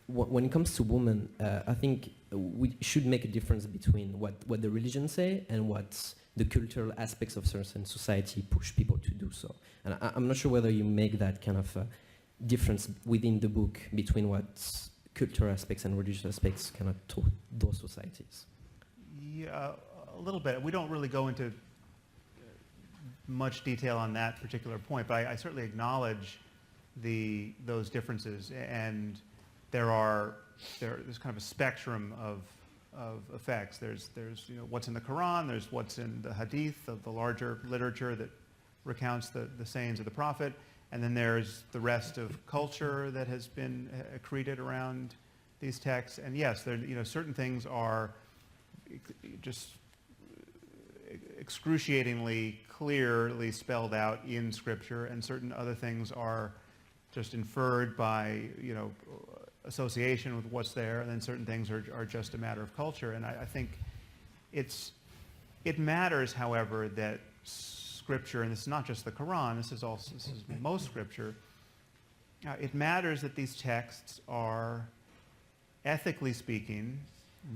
when it comes to women, I think we should make a difference between what the religion say and what the cultural aspects of certain society push people to do so. And I'm not sure whether you make that kind of difference within the book between what cultural aspects and religious aspects kind of to those societies. Yeah, a little bit. We don't really go into much detail on that particular point, but I certainly acknowledge those differences, and there's kind of a spectrum of effects. There's what's in the Quran, there's what's in the Hadith, of the larger literature that recounts the sayings of the Prophet, and then there's the rest of culture that has been accreted around these texts. And yes, certain things are just excruciatingly clearly spelled out in Scripture, and certain other things are just inferred by association with what's there, and then certain things are just a matter of culture. And I think it matters, however, that Scripture, and this is not just the Quran, this is most Scripture, it matters that these texts are, ethically speaking,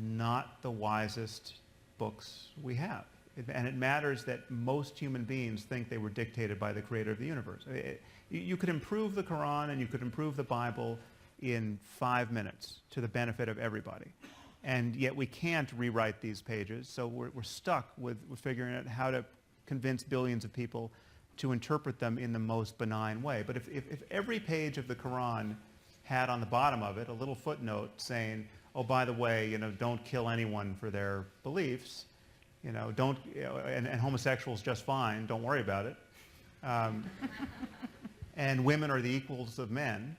not the wisest books we have. And it matters that most human beings think they were dictated by the creator of the universe. You could improve the Quran and you could improve the Bible in 5 minutes to the benefit of everybody. And yet we can't rewrite these pages, so we're stuck with figuring out how to convince billions of people to interpret them in the most benign way. But if every page of the Quran had on the bottom of it a little footnote saying, oh, by the way, don't kill anyone for their beliefs, and homosexuals just fine, don't worry about it. And women are the equals of men,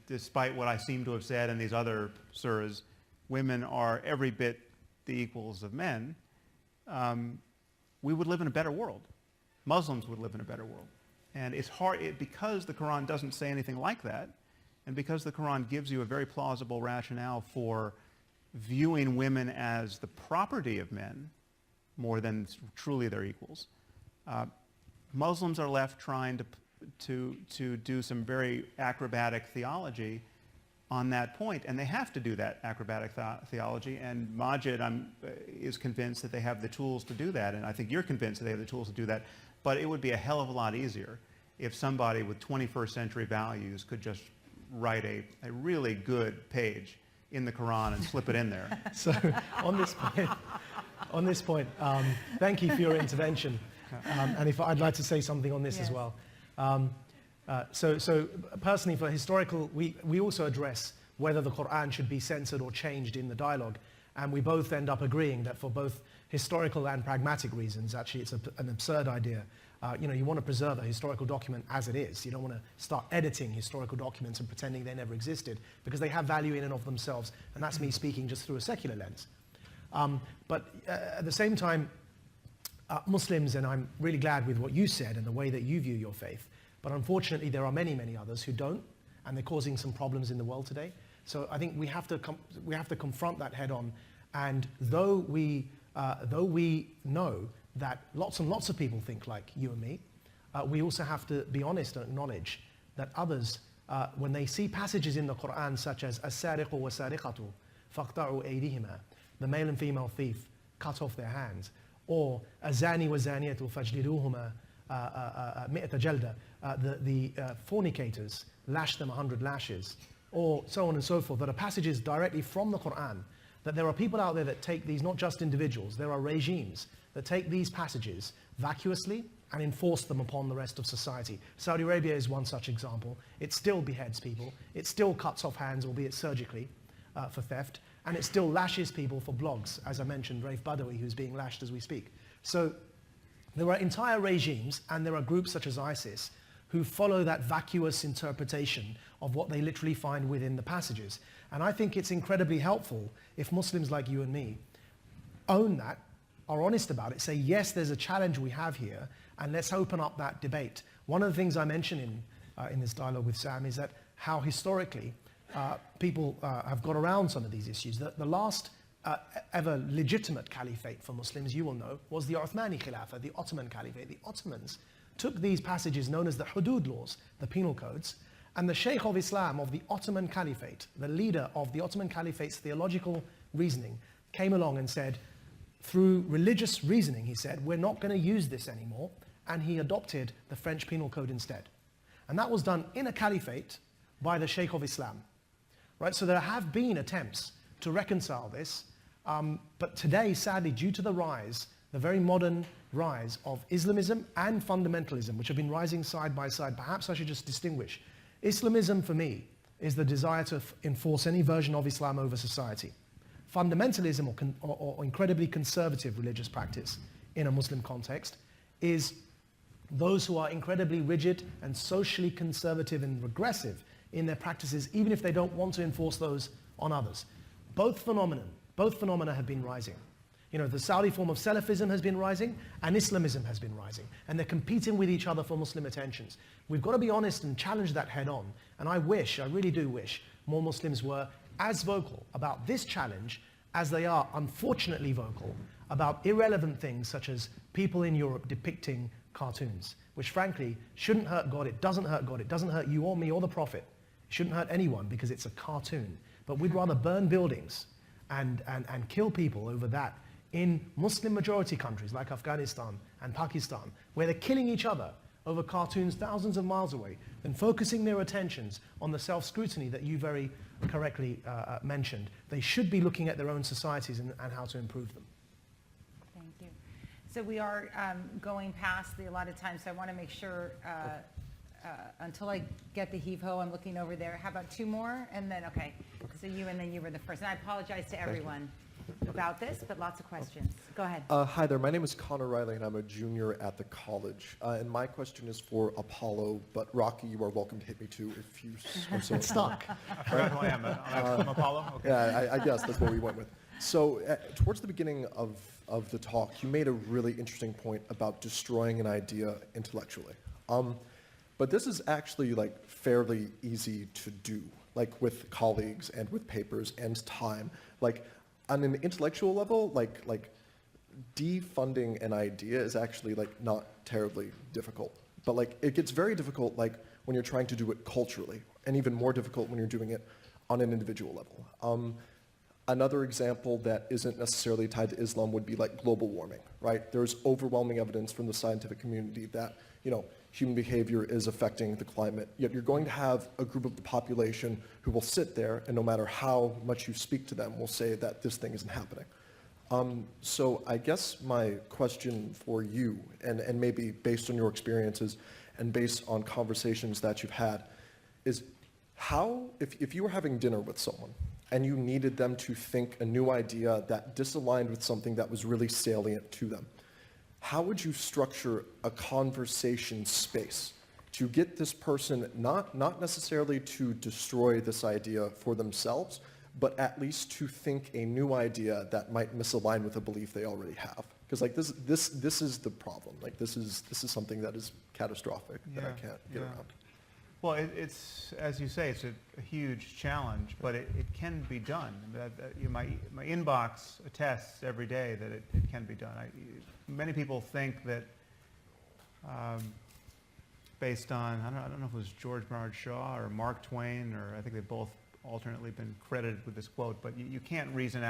despite what I seem to have said in these other surahs, women are every bit the equals of men, we would live in a better world. Muslims would live in a better world. And it's hard, because the Quran doesn't say anything like that, and because the Quran gives you a very plausible rationale for viewing women as the property of men more than truly their equals, Muslims are left trying to do some very acrobatic theology on that point, and they have to do that acrobatic theology, and Maajid is convinced that they have the tools to do that, and I think you're convinced that they have the tools to do that, but it would be a hell of a lot easier if somebody with 21st century values could just write a really good page in the Quran and slip it in there. So on this point, thank you for your intervention. And if I'd like to say something on this as well. So personally, for historical, we also address whether the Quran should be censored or changed in the dialogue. And we both end up agreeing that for both historical and pragmatic reasons, actually it's an absurd idea. You want to preserve a historical document as it is. You don't want to start editing historical documents and pretending they never existed, because they have value in and of themselves. And that's me speaking just through a secular lens. But at the same time, Muslims, and I'm really glad with what you said and the way that you view your faith, but unfortunately there are many, many others who don't, and they're causing some problems in the world today. So I think we have to confront that head on. And though we know that lots and lots of people think like you and me, we also have to be honest and acknowledge that others, when they see passages in the Quran such as as-sariqu was-sariqatu faqta'u aydihima, the male and female thief cut off their hands, or azani was-zaniyatu fajliduhuma mi'ata jalda, the fornicators, lash them 100 lashes, or so on and so forth, that are passages directly from the Quran that there are people out there that take these, not just individuals, there are regimes that take these passages vacuously and enforce them upon the rest of society. Saudi Arabia is one such example. It still beheads people. It still cuts off hands, albeit surgically, for theft. And it still lashes people for blogs. As I mentioned, Raif Badawi, who's being lashed as we speak. So there are entire regimes, and there are groups such as ISIS who follow that vacuous interpretation of what they literally find within the passages. And I think it's incredibly helpful if Muslims like you and me own that, are honest about it, say, yes, there's a challenge we have here, and let's open up that debate. One of the things I mentioned in this dialogue with Sam is that how historically people have got around some of these issues. The last ever legitimate caliphate for Muslims, you will know, was the Uthmani Khilafah, the Ottoman Caliphate. The Ottomans took these passages known as the Hudud laws, the penal codes, and the Sheikh of Islam of the Ottoman Caliphate, the leader of the Ottoman Caliphate's theological reasoning, came along and said, through religious reasoning, he said, we're not going to use this anymore, and he adopted the French penal code instead. And that was done in a caliphate by the Sheikh of Islam. Right? So there have been attempts to reconcile this, but today, sadly, due to the rise, the very modern rise of Islamism and fundamentalism, which have been rising side by side, perhaps I should just distinguish. Islamism, for me, is the desire to enforce any version of Islam over society. Fundamentalism, or incredibly conservative religious practice in a Muslim context, is those who are incredibly rigid and socially conservative and regressive in their practices, even if they don't want to enforce those on others. Both phenomena have been rising. You know, the Saudi form of Salafism has been rising, and Islamism has been rising, and they're competing with each other for Muslim attentions. We've got to be honest and challenge that head on, and I really do wish, more Muslims were as vocal about this challenge as they are, unfortunately, vocal about irrelevant things such as people in Europe depicting cartoons, which frankly shouldn't hurt God. It doesn't hurt God. It doesn't hurt you or me or the Prophet. It shouldn't hurt anyone because it's a cartoon. But we'd rather burn buildings and kill people over that in Muslim majority countries like Afghanistan and Pakistan, where they're killing each other over cartoons thousands of miles away, than focusing their attentions on the self-scrutiny that you very correctly mentioned. They should be looking at their own societies and how to improve them. Thank you. So we are going past the allotted time, so I want to make sure, until I get the heave-ho, I'm looking over there. How about two more? And then, okay. So you, and then you were the first. And I apologize to everyone about this, but lots of questions. Go ahead. Hi there, my name is Connor Riley and I'm a junior at the college. And my question is for Apollo, but Rocky, you are welcome to hit me too if you are so Stuck. I forgot who I am. I'm Apollo? Okay. Yeah, I guess that's what we went with. So towards the beginning of the talk, you made a really interesting point about destroying an idea intellectually. But this is actually like fairly easy to do, like with colleagues and with papers and time. Like on an intellectual level, like defunding an idea is actually like not terribly difficult. But like it gets very difficult like when you're trying to do it culturally, and even more difficult when you're doing it on an individual level. Another example that isn't necessarily tied to Islam would be like global warming, right? There's overwhelming evidence from the scientific community that, you know, human behavior is affecting the climate. Yet you're going to have a group of the population who will sit there and no matter how much you speak to them will say that this thing isn't happening. So I guess my question for you, and maybe based on your experiences and based on conversations that you've had, is how, if you were having dinner with someone and you needed them to think a new idea that disaligned with something that was really salient to them, how would you structure a conversation space to get this person not necessarily to destroy this idea for themselves, but at least to think a new idea that might misalign with a belief they already have? Because like this is the problem. Like this is something that is catastrophic that I can't get around. Well, it's, as you say, it's a huge challenge, but it can be done. My inbox attests every day that it can be done. Many people think that based on, I don't know if it was George Bernard Shaw or Mark Twain, or I think they've both alternately been credited with this quote, but you can't reason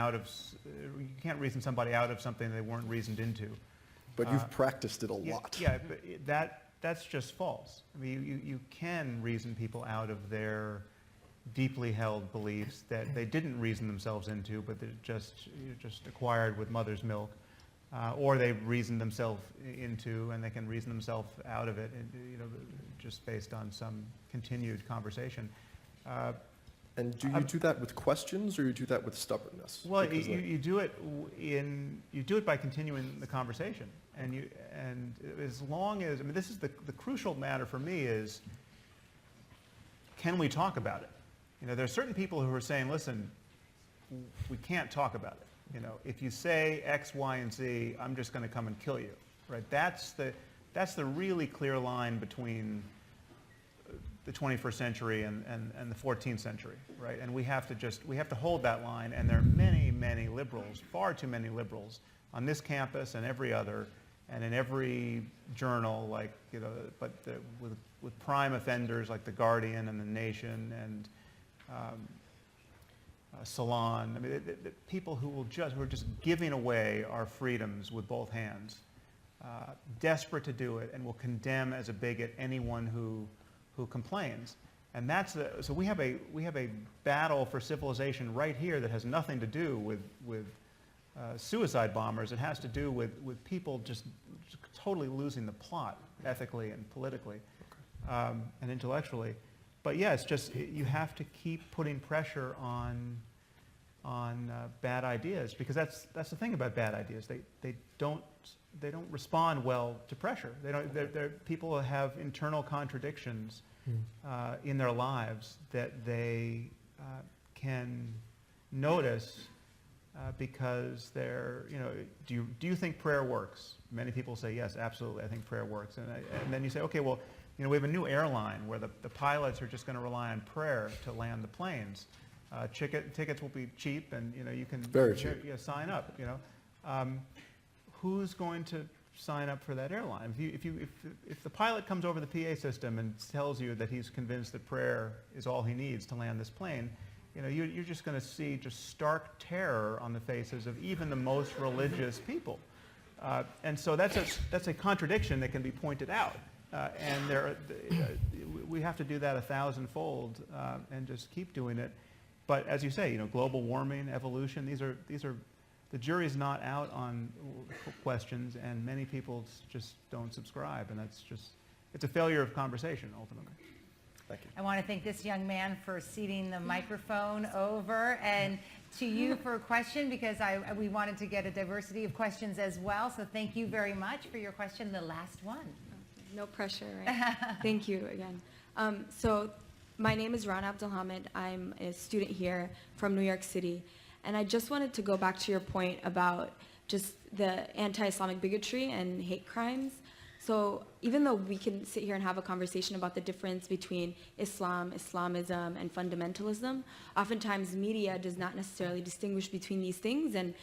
somebody out of something they weren't reasoned into. But you've practiced it a lot. Yeah, but that's just false. I mean, you can reason people out of their deeply held beliefs that they didn't reason themselves into, but they just acquired with mother's milk, or they reasoned themselves into, and they can reason themselves out of it, just based on some continued conversation. And do you do that with questions, or you do that with stubbornness? Well, Because, like, you do it by continuing the conversation, and as long as, I mean, this is the crucial matter for me is, can we talk about it? There are certain people who are saying, listen, we can't talk about it. If you say X, Y, and Z, I'm just going to come and kill you, right? That's the really clear line between the 21st century and the 14th century, right? And we have to hold that line. And there are many, many liberals, far too many liberals, on this campus and every other, and in every journal, with prime offenders like The Guardian and The Nation and Salon. I mean, people who are just giving away our freedoms with both hands, desperate to do it, and will condemn as a bigot anyone who complains. And so we have a battle for civilization right here that has nothing to do with suicide bombers. It has to do with people just totally losing the plot ethically and politically, and intellectually. But yeah, it's just you have to keep putting pressure on bad ideas, because that's the thing about bad ideas. They don't respond well to pressure. People have internal contradictions in their lives that they can notice because they're, do you think prayer works? Many people say, yes, absolutely, I think prayer works. And then you say, okay, well, we have a new airline where the pilots are just going to rely on prayer to land the planes. Tickets will be cheap, and you can Very cheap. Sign up. Who's going to sign up for that airline? If the pilot comes over the PA system and tells you that he's convinced that prayer is all he needs to land this plane, you're just going to see just stark terror on the faces of even the most religious people. And so that's a contradiction that can be pointed out. And we have to do that 1,000-fold and just keep doing it. But as you say, global warming, evolution, these are the jury's not out on questions, and many people just don't subscribe, and it's a failure of conversation ultimately. Thank you. I want to thank this young man for ceding the microphone over, and to you for a question, because we wanted to get a diversity of questions as well. So thank you very much for your question, the last one. No pressure, right? Thank you again. So my name is Rana Abdulhamid. I'm a student here from New York City. And I just wanted to go back to your point about just the anti-Islamic bigotry and hate crimes. So even though we can sit here and have a conversation about the difference between Islam, Islamism, and fundamentalism, oftentimes media does not necessarily distinguish between these things. And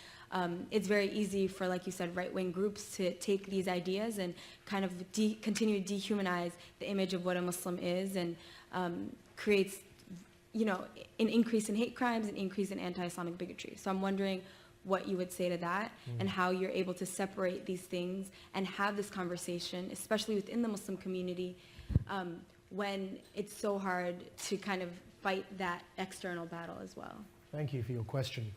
it's very easy for, like you said, right-wing groups to take these ideas and kind of continue to dehumanize the image of what a Muslim is, and creates an increase in hate crimes, an increase in anti-Islamic bigotry. So I'm wondering what you would say to that, and how you're able to separate these things and have this conversation, especially within the Muslim community, when it's so hard to kind of fight that external battle as well. Thank you for your question.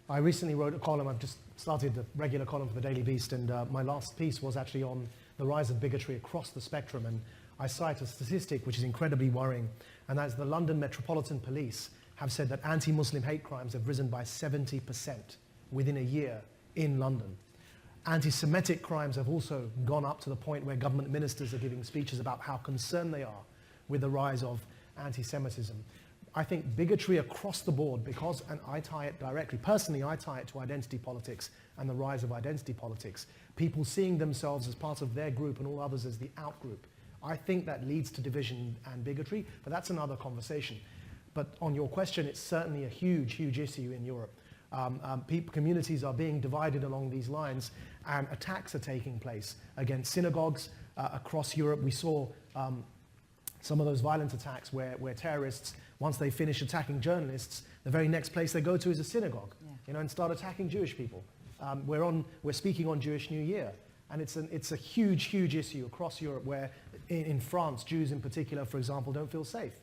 I recently wrote a column. I've just started the regular column for the Daily Beast, and my last piece was actually on the rise of bigotry across the spectrum. And I cite a statistic which is incredibly worrying, and that's the London Metropolitan Police have said that anti-Muslim hate crimes have risen by 70% within a year in London. Anti-Semitic crimes have also gone up to the point where government ministers are giving speeches about how concerned they are with the rise of anti-Semitism. I think bigotry across the board, because, and I tie it directly, personally I tie it to identity politics and the rise of identity politics. People seeing themselves as part of their group and all others as the out-group. I think that leads to division and bigotry, but that's another conversation. But on your question, it's certainly a huge, huge issue in Europe. Communities are being divided along these lines, and attacks are taking place against synagogues across Europe. We saw some of those violent attacks where terrorists, once they finish attacking journalists, the very next place they go to is a synagogue, and start attacking Jewish people. We're speaking on Jewish New Year, and it's a huge, huge issue across Europe, where in France, Jews in particular, for example, don't feel safe.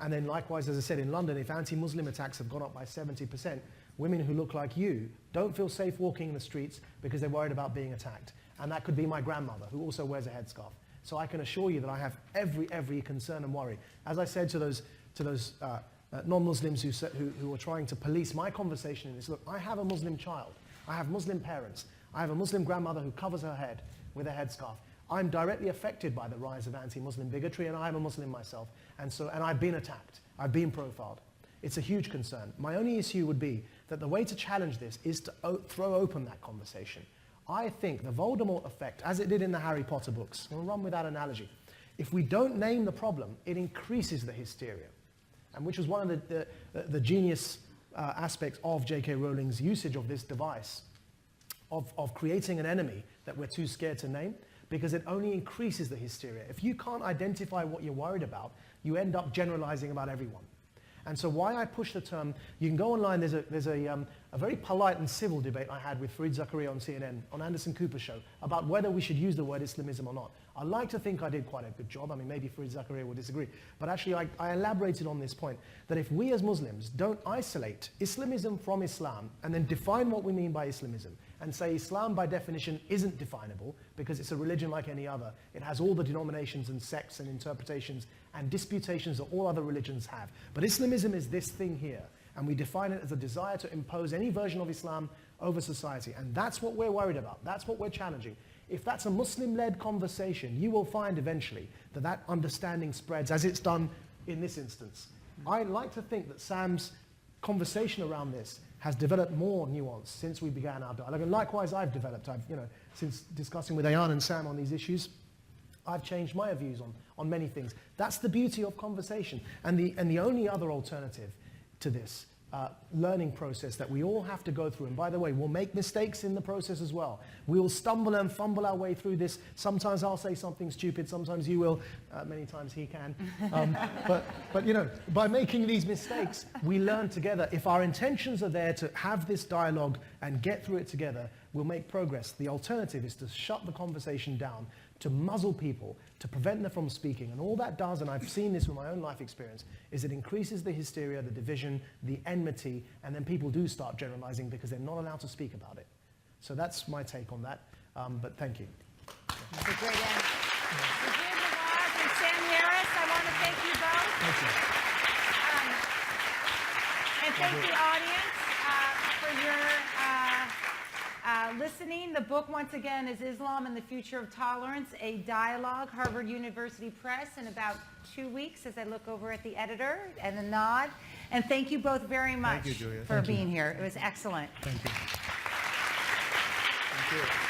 And then likewise, as I said, in London, if anti-Muslim attacks have gone up by 70%, women who look like you don't feel safe walking in the streets because they're worried about being attacked. And that could be my grandmother, who also wears a headscarf. So I can assure you that I have every concern and worry. As I said to those non-Muslims who are trying to police my conversation in this, look, I have a Muslim child. I have Muslim parents. I have a Muslim grandmother who covers her head with a headscarf. I'm directly affected by the rise of anti-Muslim bigotry, and I'm a Muslim myself. And I've been attacked. I've been profiled. It's a huge concern. My only issue would be that the way to challenge this is to throw open that conversation. I think the Voldemort effect, as it did in the Harry Potter books, I'm going to run with that analogy. If we don't name the problem, it increases the hysteria. And which was one of the genius aspects of J.K. Rowling's usage of this device, of creating an enemy that we're too scared to name, because it only increases the hysteria. If you can't identify what you're worried about, you end up generalizing about everyone. And so why I push the term, you can go online, there's a very polite and civil debate I had with Fareed Zakaria on CNN, on Anderson Cooper's show, about whether we should use the word Islamism or not. I like to think I did quite a good job. I mean, maybe Fareed Zakaria will disagree. But actually, I elaborated on this point, that if we as Muslims don't isolate Islamism from Islam and then define what we mean by Islamism, and say Islam by definition isn't definable because it's a religion like any other. It has all the denominations and sects and interpretations and disputations that all other religions have. But Islamism is this thing here, and we define it as a desire to impose any version of Islam over society. And that's what we're worried about. That's what we're challenging. If that's a Muslim-led conversation, you will find eventually that that understanding spreads, as it's done in this instance. I like to think that Sam's conversation around this has developed more nuance since we began our dialogue. And likewise, I've developed. Since discussing with Ayan and Sam on these issues, I've changed my views on many things. That's the beauty of conversation. And the only other alternative to this learning process that we all have to go through, and by the way, we'll make mistakes in the process as well. We will stumble and fumble our way through this. Sometimes I'll say something stupid, sometimes you will, many times he can. But by making these mistakes, we learn together. If our intentions are there to have this dialogue and get through it together, we'll make progress. The alternative is to shut the conversation down, to muzzle people, to prevent them from speaking. And all that does, and I've seen this with my own life experience, is it increases the hysteria, the division, the enmity, and then people do start generalizing because they're not allowed to speak about it. So that's my take on that, but thank you. That's a great end. Maajid, Nawaz, and Sam Harris, I want to thank you both. Thank you. And thank the audience for your listening. The book, once again, is Islam and the Future of Tolerance, a Dialogue, Harvard University Press, in about 2 weeks, as I look over at the editor and a nod. And thank you both very much Thank you, Julia. for being here. It was excellent. Thank you. Thank you.